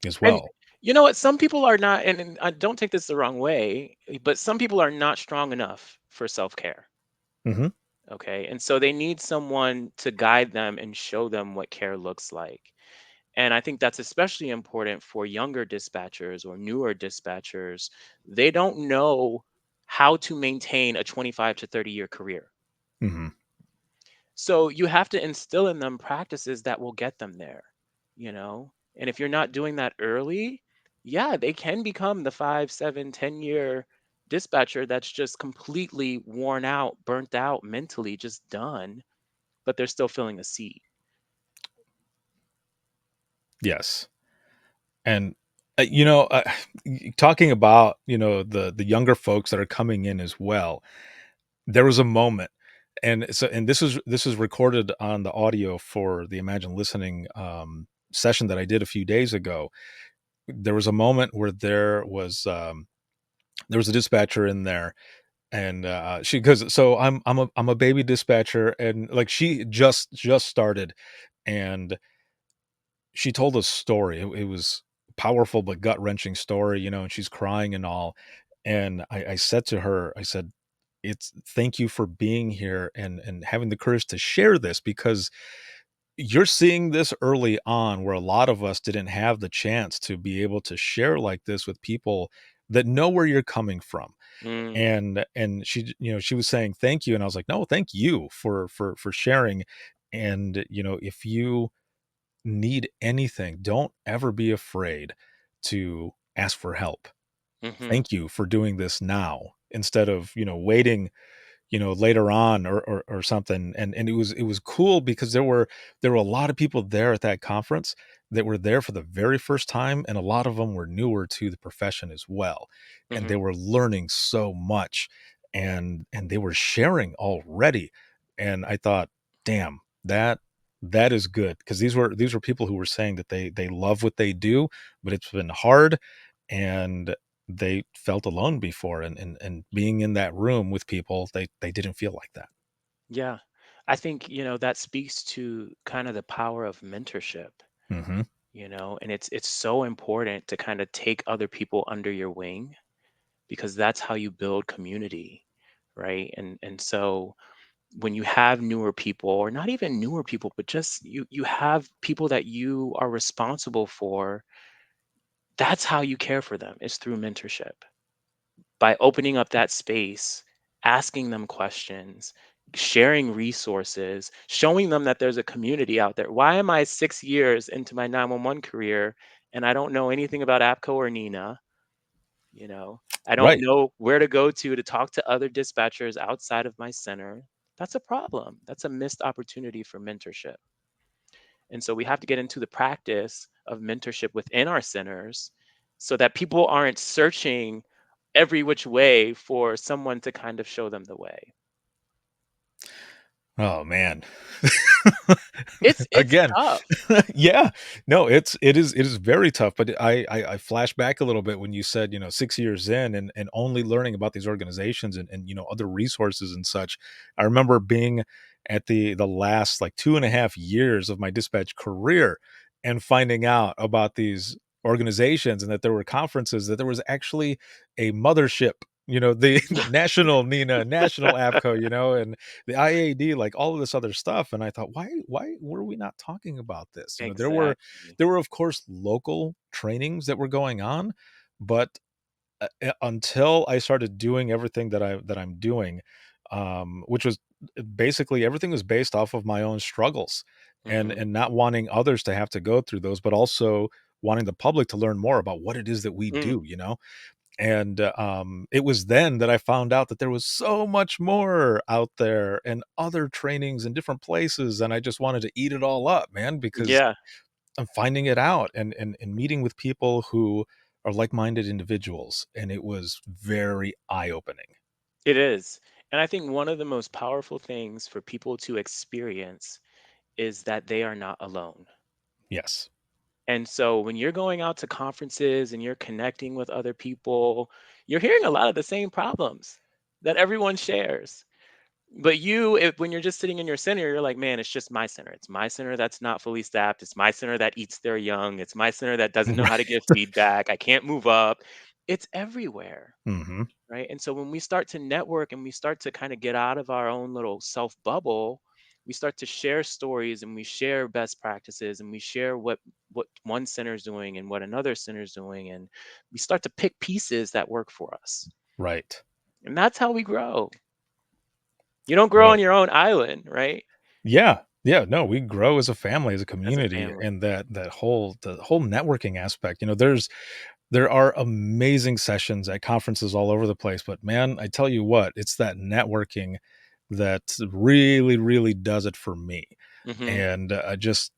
as And well. you know what? Some people are not, and I don't take this the wrong way, but some people are not strong enough for self care. Hmm. Okay. And so they need someone to guide them and show them what care looks like. And I think that's especially important for younger dispatchers or newer dispatchers. They don't know how to maintain a 25 to 30-year career. Hmm. So you have to instill in them practices that will get them there, you know? And if you're not doing that early, yeah, they can become the 5, 7, 10-year dispatcher that's just completely worn out, burnt out, mentally just done, but they're still filling a seat. Yes. And talking about the younger folks that are coming in as well, there was a moment, and this is recorded on the audio for the Imagine Listening session that I did a few days ago. There was a moment where there was a dispatcher in there, and she because so I'm a baby dispatcher, and like she just started, and she told a story. It was powerful but gut wrenching story, and she's crying and all. And I said to her, I said, "It's thank you for being here and having the courage to share this, because you're seeing this early on where a lot of us didn't have the chance to be able to share like this with people that know where you're coming from." Mm, And she was saying thank you, and I was like, "No, thank you for sharing." And if you need anything, don't ever be afraid to ask for help. mhm, Thank you for doing this now instead of, waiting, later on, or something. And it was cool because there were a lot of people there at that conference that were there for the very first time, and a lot of them were newer to the profession as well. And they mhm. were learning so much, and they were sharing already. And I thought, damn, that is good, because these were people who were saying that they love what they do, but it's been hard, and they felt alone before, and being in that room with people, they didn't feel like that. Yeah. I think, that speaks to kind of the power of mentorship, Mhm. and it's so important to kind of take other people under your wing because that's how you build community, right? And so when you have newer people, or not even newer people, but just you have people that you are responsible for, that's how you care for them, is through mentorship. By opening up that space, asking them questions, sharing resources, showing them that there's a community out there. Why am I 6 years into my 911 career and I don't know anything about APCO or NINA? You know, I don't Right. know where to go to talk to other dispatchers outside of my center. That's a problem. That's a missed opportunity for mentorship. And so we have to get into the practice of mentorship within our centers so that people aren't searching every which way for someone to kind of show them the way. Oh, man. It's Again, tough. yeah. No, it is very tough, but I flash back a little bit when you said, 6 years in, and only learning about these organizations, and other resources and such. I remember being at the last, like, 2.5 years of my dispatch career, and finding out about these organizations, and that there were conferences, that there was actually a mothership, the national NINA, national APCO, and the IAD, like all of this other stuff. And I thought, why were we not talking about this? There were Exactly. there were of course local trainings that were going on, but until I started doing everything that I'm doing, which was basically everything was based off of my own struggles, and Mhm. and not wanting others to have to go through those, but also wanting the public to learn more about what it is that we Mm. do. And it was then that I found out that there was so much more out there, and other trainings in different places, and I just wanted to eat it all up, man, because Yeah. I'm finding it out, and meeting with people who are like-minded individuals, and it was very eye-opening. It is. And I think one of the most powerful things for people to experience is that they are not alone. Yes. And so when you're going out to conferences and you're connecting with other people, you're hearing a lot of the same problems that everyone shares. But when you're just sitting in your center, you're like, man, it's just my center. It's my center that's not fully staffed. It's my center that eats their young. It's my center that doesn't know how to give feedback. I can't move up. It's everywhere. Mhm. Right. And so when we start to network and we start to kind of get out of our own little self bubble, we start to share stories and we share best practices and we share what one center is doing and what another center is doing. And we start to pick pieces that work for us. Right. And that's how we grow. You don't grow on Right. your own island, right? Yeah. Yeah, no, we grow as a family, as a As a community, family. and the whole networking aspect, there are amazing sessions at conferences all over the place, but man, I tell you what, it's that networking that really, really does it for me. Hmm. And just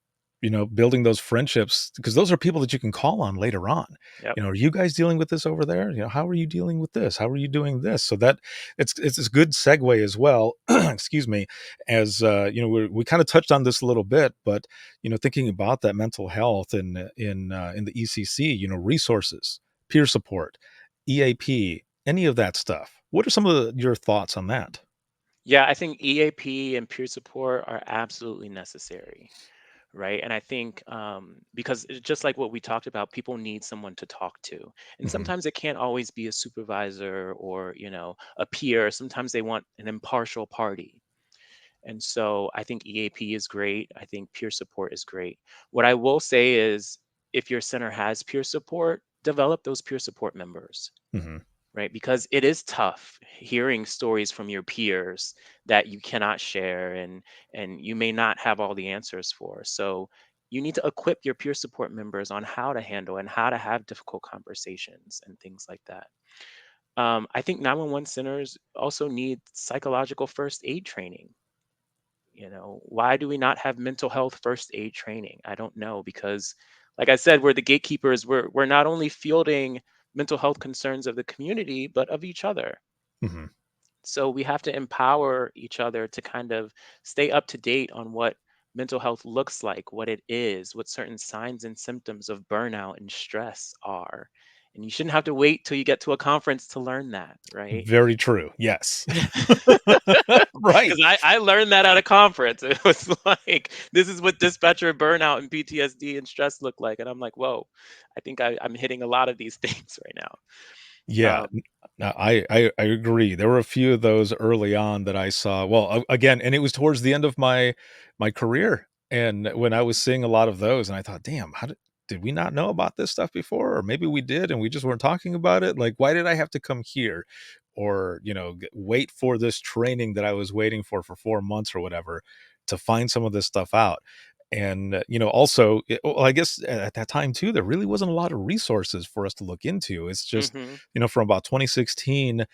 building those friendships, because those are people that you can call on later on. Yep. Are you guys dealing with this over there? How are you dealing with this? How are you doing this? So that it's a good segue as well. Excuse me. As we kind of touched on this a little bit, but thinking about that mental health in the ECC, resources, peer support, EAP, any of that stuff. What are some of your thoughts on that? Yeah, I think EAP and peer support are absolutely necessary. Right. And I think because it's just like what we talked about, people need someone to talk to. And Hmm. sometimes it can't always be a supervisor or, a peer. Sometimes they want an impartial party. And so I think EAP is great. I think peer support is great. What I will say is if your center has peer support, develop those peer support members, Hmm. right? Because it is tough hearing stories from your peers that you cannot share and you may not have all the answers for. So you need to equip your peer support members on how to handle and how to have difficult conversations and things like that. I think 911 centers also need psychological first aid training. Why do we not have mental health first aid training? I don't know because, like I said, we're the gatekeepers. We're not only fielding mental health concerns of the community, but of each other. Hmm. So we have to empower each other to kind of stay up to date on what mental health looks like, what it is, what certain signs and symptoms of burnout and stress are. And you shouldn't have to wait till you get to a conference to learn that, right? Very true. Yes. Because Right. I learned that at a conference. It was like, this is what dispatcher burnout and PTSD and stress look like. And I'm like, whoa, I think I'm hitting a lot of these things right now. Yeah, Um, no, I agree. There were a few of those early on that I saw. Well, again, and it was towards the end of my career, and when I was seeing a lot of those, and I thought, "Damn, how did we not know about this stuff before? Or maybe we did, and we just weren't talking about it. Like, why did I have to come here, or wait for this training that I was waiting for 4 months or whatever to find some of this stuff out?" And also, well, I guess at that time too, there really wasn't a lot of resources for us to look into. It's just mhm, from about 2016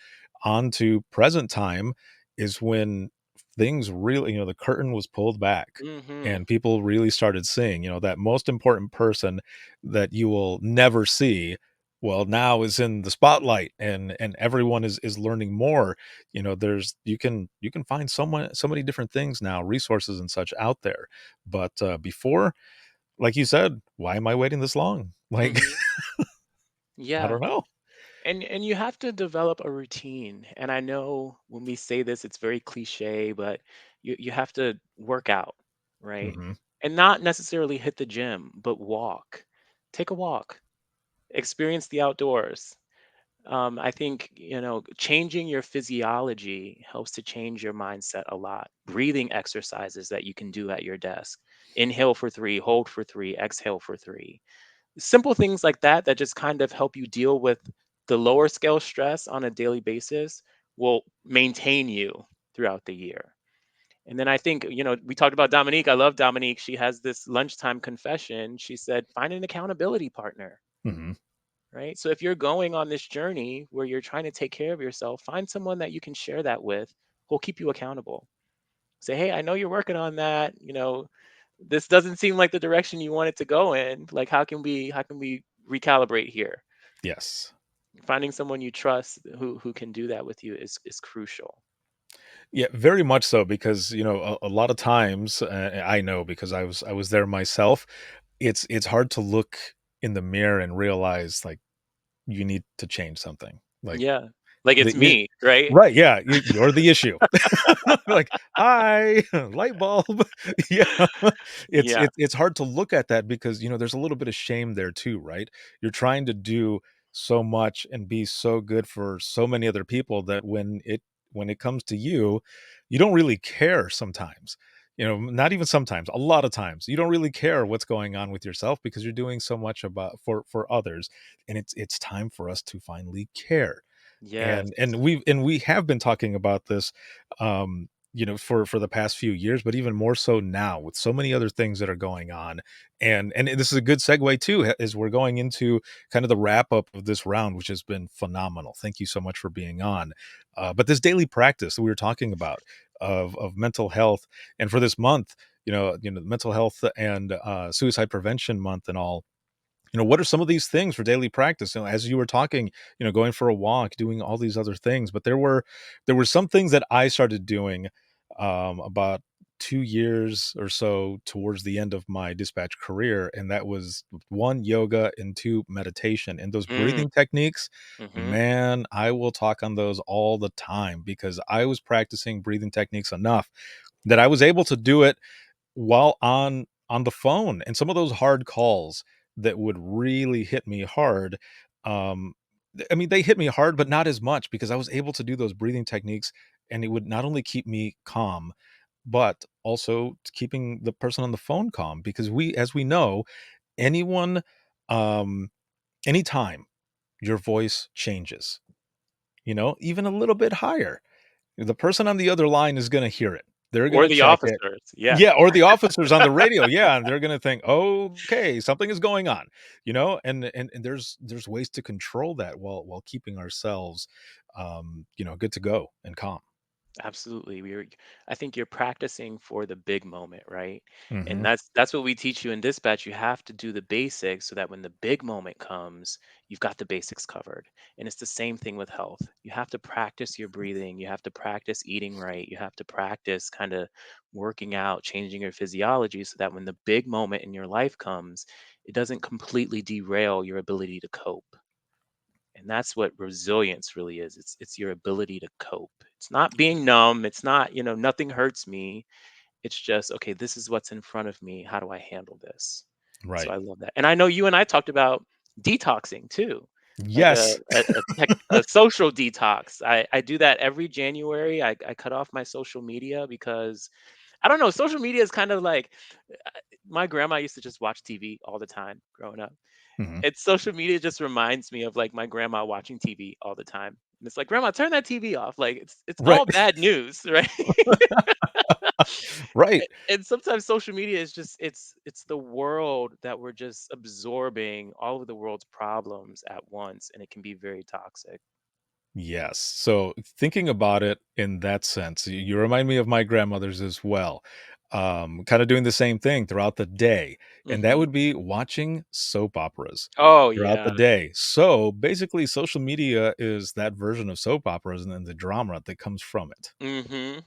on to present time is when things really, the curtain was pulled back mhm. and people really started seeing, that most important person that you will never see, well, now is in the spotlight, and everyone is learning more. There's you can find so many different things now, resources and such out there. But before, like you said, why am I waiting this long? Like, Mhm. I Yeah. don't know. And you have to develop a routine. And I know when we say this, it's very cliche, but you have to work out, right? Hmm. And not necessarily hit the gym, but walk. Take a walk. Experience the outdoors. I think, changing your physiology helps to change your mindset a lot. Breathing exercises that you can do at your desk. Inhale for 3, hold for 3, exhale for 3. Simple things like that that just kind of help you deal with the lower scale stress on a daily basis will maintain you throughout the year. And then I think, we talked about Dominique. I love Dominique. She has this lunchtime confession. She said, find an accountability partner, Hmm. right? So if you're going on this journey where you're trying to take care of yourself, find someone that you can share that with who'll keep you accountable. Say, hey, I know you're working on that. This doesn't seem like the direction you want it to go in. Like, how can we recalibrate here? Yes. Finding someone you trust who can do that with you is crucial. Yeah, very much so because, a lot of times, I know because I was there myself, it's hard to look in the mirror and realize, like, you need to change something. Like, Yeah. Like the it's you me, right? right, yeah, you're the issue. Like, "Hi, light bulb." Yeah. It's Yeah. it's it's hard to look at that because, there's a little bit of shame there too, right? You're trying to do so much and be so good for so many other people that when it comes to you, you don't really care sometimes. Not even sometimes, a lot of times. You don't really care what's going on with yourself because you're doing so much about for others, and it's time for us to finally care. Yes. And we have been talking about this, for the past few years, but even more so now with so many other things that are going on. And this is a good segue too, is we're going into kind of the wrap up of this round, which has been phenomenal. Thank you so much for being on. But this daily practice that we were talking about of mental health, and for this month, mental health and suicide prevention month and all, what are some of these things for daily practice? As you were talking, going for a walk, doing all these other things, but there were some things that I started doing about 2 years or so towards the end of my dispatch career, and that was one, yoga, and two, meditation. And those Mm, breathing techniques, mhm. man, I will talk on those all the time because I was practicing breathing techniques enough that I was able to do it while on the phone, and some of those hard calls that would really hit me hard, um, I mean, they hit me hard, but not as much because I was able to do those breathing techniques, and it would not only keep me calm, but also keeping the person on the phone calm because as we know, anyone, um, anytime your voice changes, even a little bit higher, the person on the other line is gonna hear it. They're Or gonna the check it. officers. Yeah. Yeah, or the officers on the radio, yeah, and they're gonna think, "Okay, something is going on," and there's ways to control that while keeping ourselves, good to go and calm. Absolutely. I think you're practicing for the big moment, right? And Mhm. that's what we teach you in dispatch. You have to do the basics so that when the big moment comes, you've got the basics covered. And it's the same thing with health. You have to practice your breathing, you have to practice eating right, you have to practice kind of working out, changing your physiology so that when the big moment in your life comes, it doesn't completely derail your ability to cope. And that's what resilience really is. It's your ability to cope. It's not being numb. It's not, nothing hurts me. It's just, okay, this is what's in front of me. How do I handle this? So Right. I love that. And I know you and I talked about detoxing too, like Yes. a social detox. I do that every January. I cut off my social media because I don't know. Social media is kind of like my grandma used to just watch TV all the time growing up. Mhm. It's social media just reminds me of like my grandma watching TV all the time. And it's like, grandma, turn that TV off. Like it's Right. all bad news, right? Right. And sometimes social media is just it's the world that we're just absorbing all of the world's problems at once, and it can be very toxic. Yes. So thinking about it in that sense, you remind me of my grandmother's as well. Kind of doing the same thing throughout the day. And that Hmm. would be watching soap operas Oh throughout yeah. the day. So basically, social media is that version of soap operas and then the drama that comes from it. Hmm.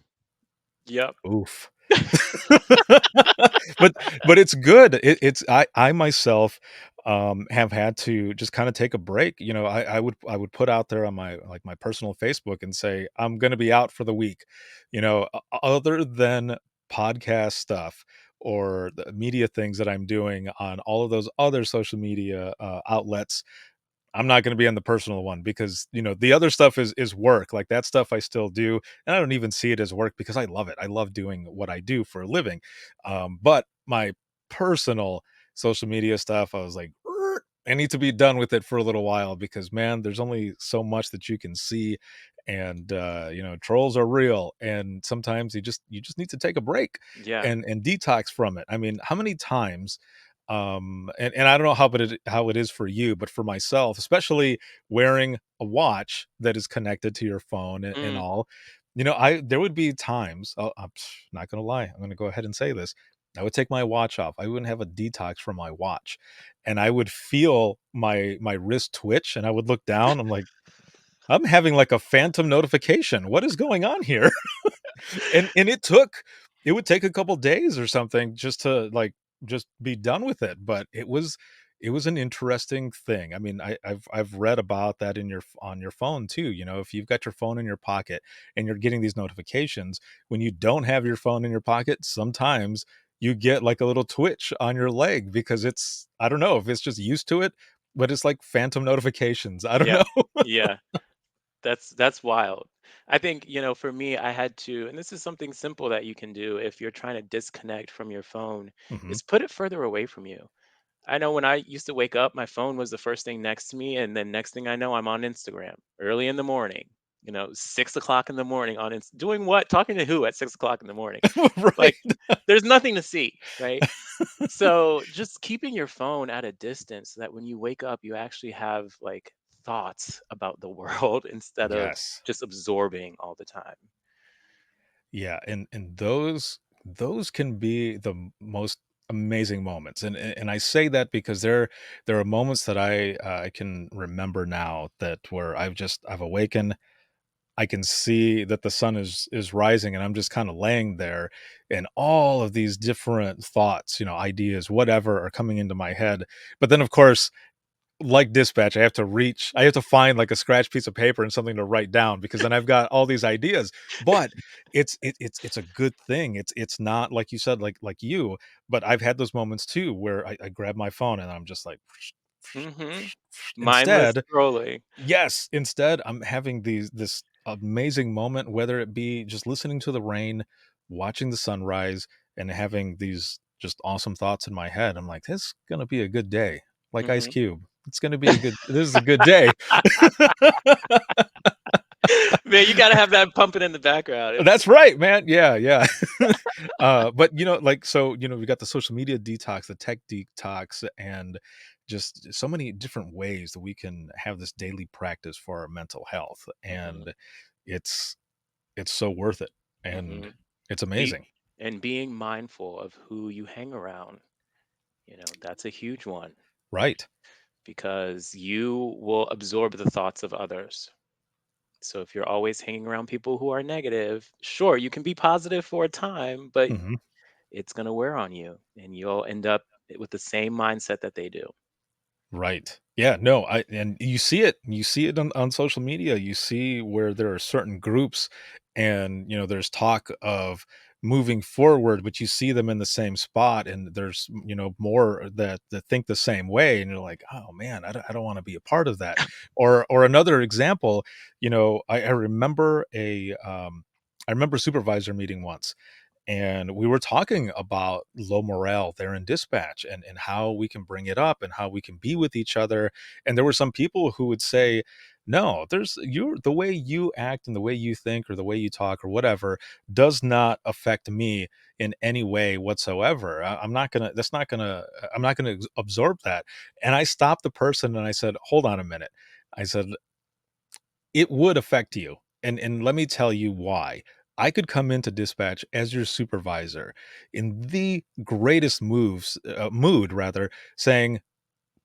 Yep. Oof. But it's good. It's I myself, have had to just kinda take a break. I would put out there on my personal Facebook and say, "I'm gonna be out for the week." Other than podcast stuff or the media things that I'm doing on all of those other social media, outlets, I'm not gonna be on the personal one because, the other stuff is work, like, that stuff I still do, and I don't even see it as work because I love it. I love doing what I do for a living, but my personal social media stuff, I was like, "Er, I need to be done with it for a little while because, man, there's only so much that you can see, and, trolls are real, and sometimes you just need to take a break Yeah. and detox from it." I mean, how many times, and I don't know how it is for you, but for myself, especially wearing a watch that is connected to your phone and Mm. all, I there would be times, I'm not gonna lie, I'm gonna go ahead and say this. I would take my watch off. I wouldn't have a detox from my watch, and I would feel my wrist twitch, and I would look down. I'm like, I'm having like a phantom notification. What is going on here? And it would take a couple days or something just to, like, just be done with it, but it was an interesting thing. I mean, I've read about that in on your phone too, if you've got your phone in your pocket and you're getting these notifications, when you don't have your phone in your pocket, sometimes you get like a little twitch on your leg because I don't know if it's just used to it, but it's like phantom notifications. I don't Yeah. know. Yeah. That's wild. I think, for me, I had to, and this is something simple that you can do if you're trying to disconnect from your phone, Mhm. is put it further away from you. I know when I used to wake up, my phone was the first thing next to me, and then next thing I know, I'm on Instagram early in the morning. 6 o'clock in the morning on doing what? Talking to who at 6 o'clock in the morning? Right. Like, there's nothing to see, right? So just keeping your phone at a distance so that when you wake up, you actually have like thoughts about the world instead of Yes. just absorbing all the time. Yeah, and those can be the most amazing moments, and I say that because there are moments that I can remember now that where I've awakened. I can see that the sun is rising, and I'm just kind of laying there, and all of these different thoughts, ideas, whatever, are coming into my head. But then, of course, like dispatch, I have to find like a scratch piece of paper and something to write down because then I've got all these ideas. But it's a good thing. It's not like you said, like you, but I've had those moments too where I grab my phone and I'm just like Hmm. Mindless instead, scrolling. yes, instead I'm having this amazing moment, whether it be just listening to the rain, watching the sunrise, and having these just awesome thoughts in my head. I'm like, this is gonna be a good day. Like Ice Hmm. Cube. It's gonna be a good this is a good day. Man, you got to have that pumping in the background. That's right, man. Yeah, yeah. But like so, we got the social media detox, the tech detox, and just so many different ways that we can have this daily practice for our mental health. Hmm. And it's it's so worth it. And Hmm. it's Be amazing. and being mindful of who you hang around. That's a huge one Right. because you will absorb the thoughts of others. So if you're always hanging around people who are negative, sure, you can be positive for a time, but Mhm. it's going to wear on you and you'll end up with the same mindset that they do. Right. Yeah, no, I and you see it on social media. You see where there are certain groups and there's talk of moving forward, but you see them in the same spot and there's more that think the same way and you're like, "Oh man, I don't want to be a part of that." Or another example, I remember I remember a supervisor meeting once and we were talking about low morale there in dispatch and how we can bring it up and how we can be with each other. And there were some people who would say, no, the way you act and the way you think or the way you talk or whatever does not affect me in any way whatsoever. I'm not gonna that's not gonna I'm not gonna absorb that. And I stopped the person and I said, hold on a minute. I said, it would affect you, and let me tell you why. I could come into dispatch as your supervisor in the greatest mood rather, saying,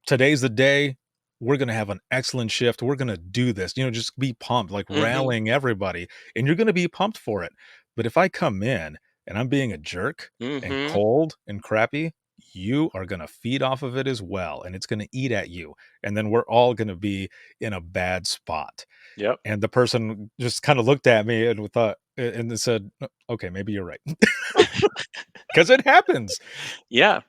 "Today's the day. We're gonna have an excellent shift. We're gonna do this." Just be pumped, like Hmm. rallying everybody, and you're gonna be pumped for it. But if I come in and I'm being a jerk and Hmm. cold and crappy, you are gonna feed off of it as well, and it's gonna eat at you, and then we're all gonna be in a bad spot. Yep. And the person just kinda looked at me and thought and then said, Okay, maybe you're right." Because it happens. Yeah.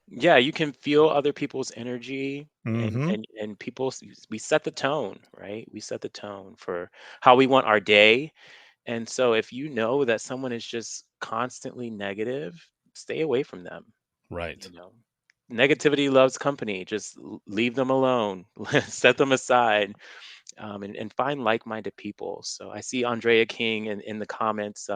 Yeah, you can feel other people's energy and Mhm. we set the tone, right? We set the tone for how we want our day. And so if you know that someone is just constantly negative, stay away from them, Right. you know. Negativity loves company. Just leave them alone. Set them aside, and find like-minded people. So I see Andrea King in the comments.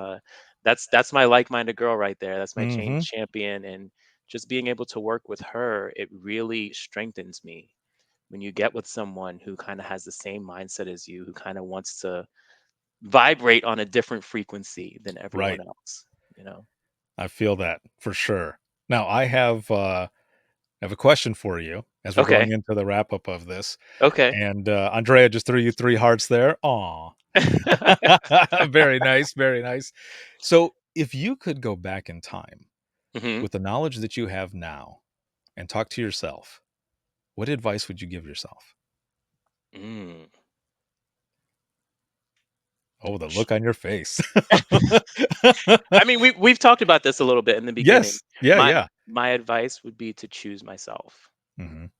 That's my like-minded girl right there. That's my change Mhm. champion, and just being able to work with her, it really strengthens me. When you get with someone who kind of has the same mindset as you, who kind of wants to vibrate on a different frequency than everyone Right. else, you know. I feel that for sure. Now I have a question for you as we're Okay. going into the wrap up of this. Okay. And Andrea just threw you 3 hearts there. Aw. Very nice, very nice. So, if you could go back in time hmm with the knowledge that you have now and talk to yourself, what advice would you give yourself? Mm. Oh, the look on your face. I mean, we've talked about this a little bit in the beginning. Yes. Yeah, My yeah. my advice would be to choose myself. Mhm.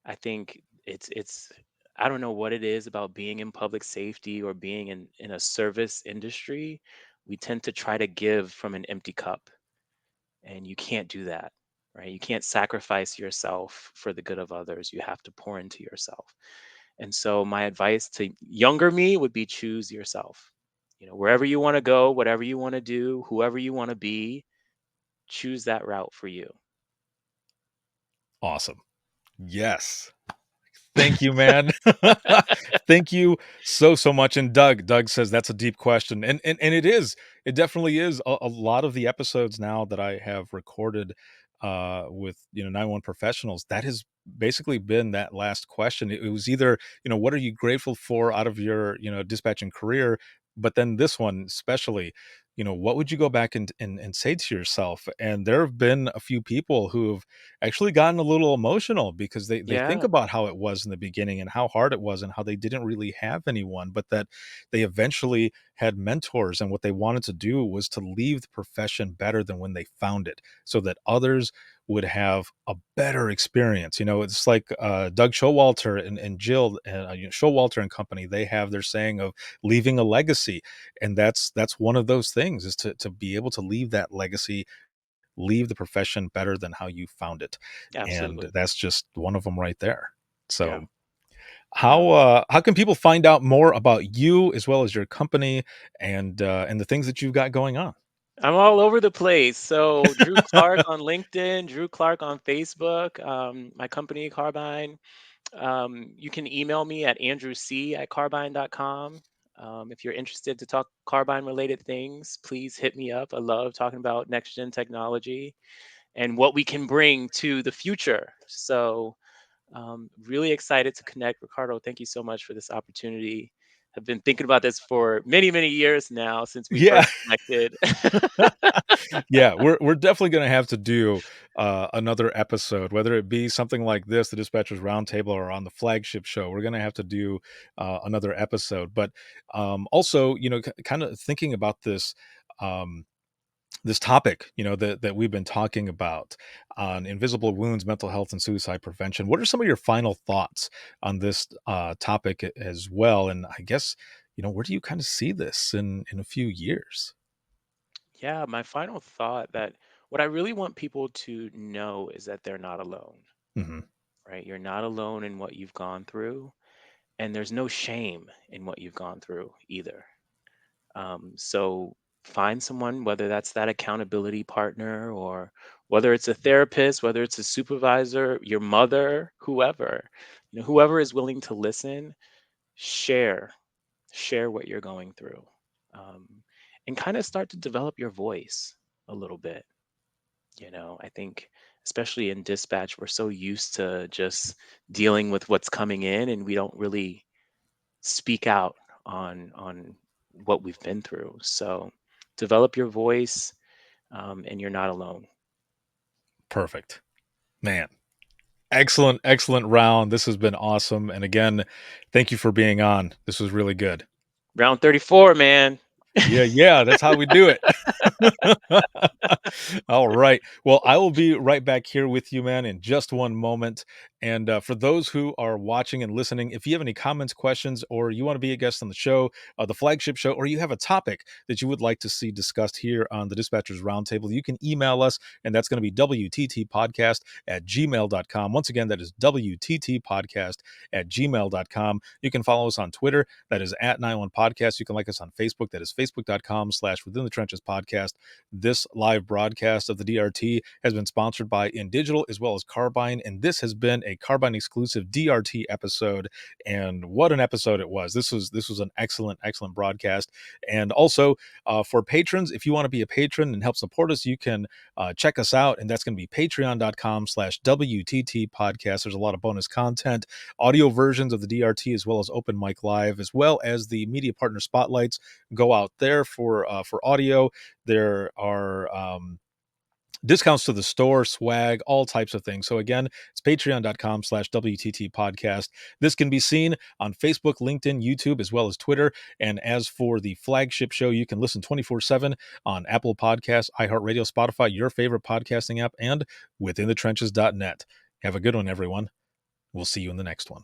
I think it's I don't know what it is about being in public safety or being in a service industry. We tend to try to give from an empty cup, and you can't do that, right? You can't sacrifice yourself for the good of others. You have to pour into yourself. And so my advice to younger me would be choose yourself. Wherever you want to go, whatever you want to do, whoever you want to be, choose that route for you. Awesome. Yes. Thank you, man. Thank you so much. And Doug says that's a deep question. And it is. It definitely is. A lot of the episodes now that I have recorded with 911 professionals, that has basically been that last question. It was either, what are you grateful for out of your, dispatching career? But then this one, especially, what would you go back and say to yourself? And there have been a few people who have actually gotten a little emotional because they think Yeah, about how it was in the beginning and how hard it was and how they didn't really have anyone, but that they eventually had mentors, and what they wanted to do was to leave the profession better than when they found it, so that others would have a better experience. It's like Doug Showalter and Jill Showalter and company. They have their saying of leaving a legacy, and that's one of those things, is to be able to leave that legacy, leave the profession better than how you found it. And absolutely. that's just one of them right there. Yeah, So yeah. how can people find out more about you as well as your company and the things that you've got going on? I'm all over the place. So Drew Clark on LinkedIn, Drew Clark on Facebook, my company Carbine. You can email me at andrewc@carbine.com. If you're interested to talk carbine related things, please hit me up. I love talking about next gen technology and what we can bring to the future. So, really excited to connect. Ricardo, thank you so much for this opportunity. I've been thinking about this for many, many years now since we Yeah. first connected. Yeah, we're definitely gonna have to do another episode, whether it be something like this, the Dispatchers Roundtable, or on the flagship show. We're gonna have to do another episode. But also, kind of thinking about um, this topic, that we've been talking about on invisible wounds, mental health, and suicide prevention. What are some of your final thoughts on this topic as well? And I guess, where do you kind of see this in a few years? Yeah, my final thought that what I really want people to know is that they're not alone, Hmm. right? You're not alone in what you've gone through, and there's no shame in what you've gone through either. So find someone, whether that's that accountability partner or whether it's a therapist, whether it's a supervisor, your mother, whoever, whoever is willing to listen, share, share what you're going through, um, and kind of start to develop your voice a little bit. I think especially in dispatch, we're so used to just dealing with what's coming in, and we don't really speak out on what we've been through. So develop your voice, and you're not alone. Perfect. Man, excellent, excellent round. This has been awesome. And again, thank you for being on. This was really good. Round 34, man. Yeah, yeah, that's how we do it. All right. Well, I will be right back here with you, man, in just one moment. And for those who are watching and listening, if you have any comments, questions, or you want to be a guest on the show, the flagship show, or you have a topic that you would like to see discussed here on the Dispatchers Roundtable, you can email us, and that's going to be wttpodcast@gmail.com. Once again, that is wttpodcast@gmail.com. You can follow us on Twitter. That is @91podcast. You can like us on Facebook. That is facebook.com/Within the Trenches Podcast. This live broadcast podcast of the DRT has been sponsored by InDigital as well as Carbine, and this has been a Carbine exclusive DRT episode. And what an episode it was! This was an excellent broadcast. And also for patrons, if you want to be a patron and help support us, you can check us out, and that's going to be patreon.com/WTT podcast. There's a lot of bonus content, audio versions of the DRT, as well as open mic live, as well as the media partner spotlights go out there for audio. There are discounts to the store, swag, all types of things. So again, it's patreon.com/WTT podcast. This can be seen on Facebook, LinkedIn, YouTube, as well as Twitter. And as for the flagship show, you can listen 24/7 on Apple Podcasts, iHeartRadio, Spotify, your favorite podcasting app, and withinthetrenches.net. Have a good one, everyone. We'll see you in the next one.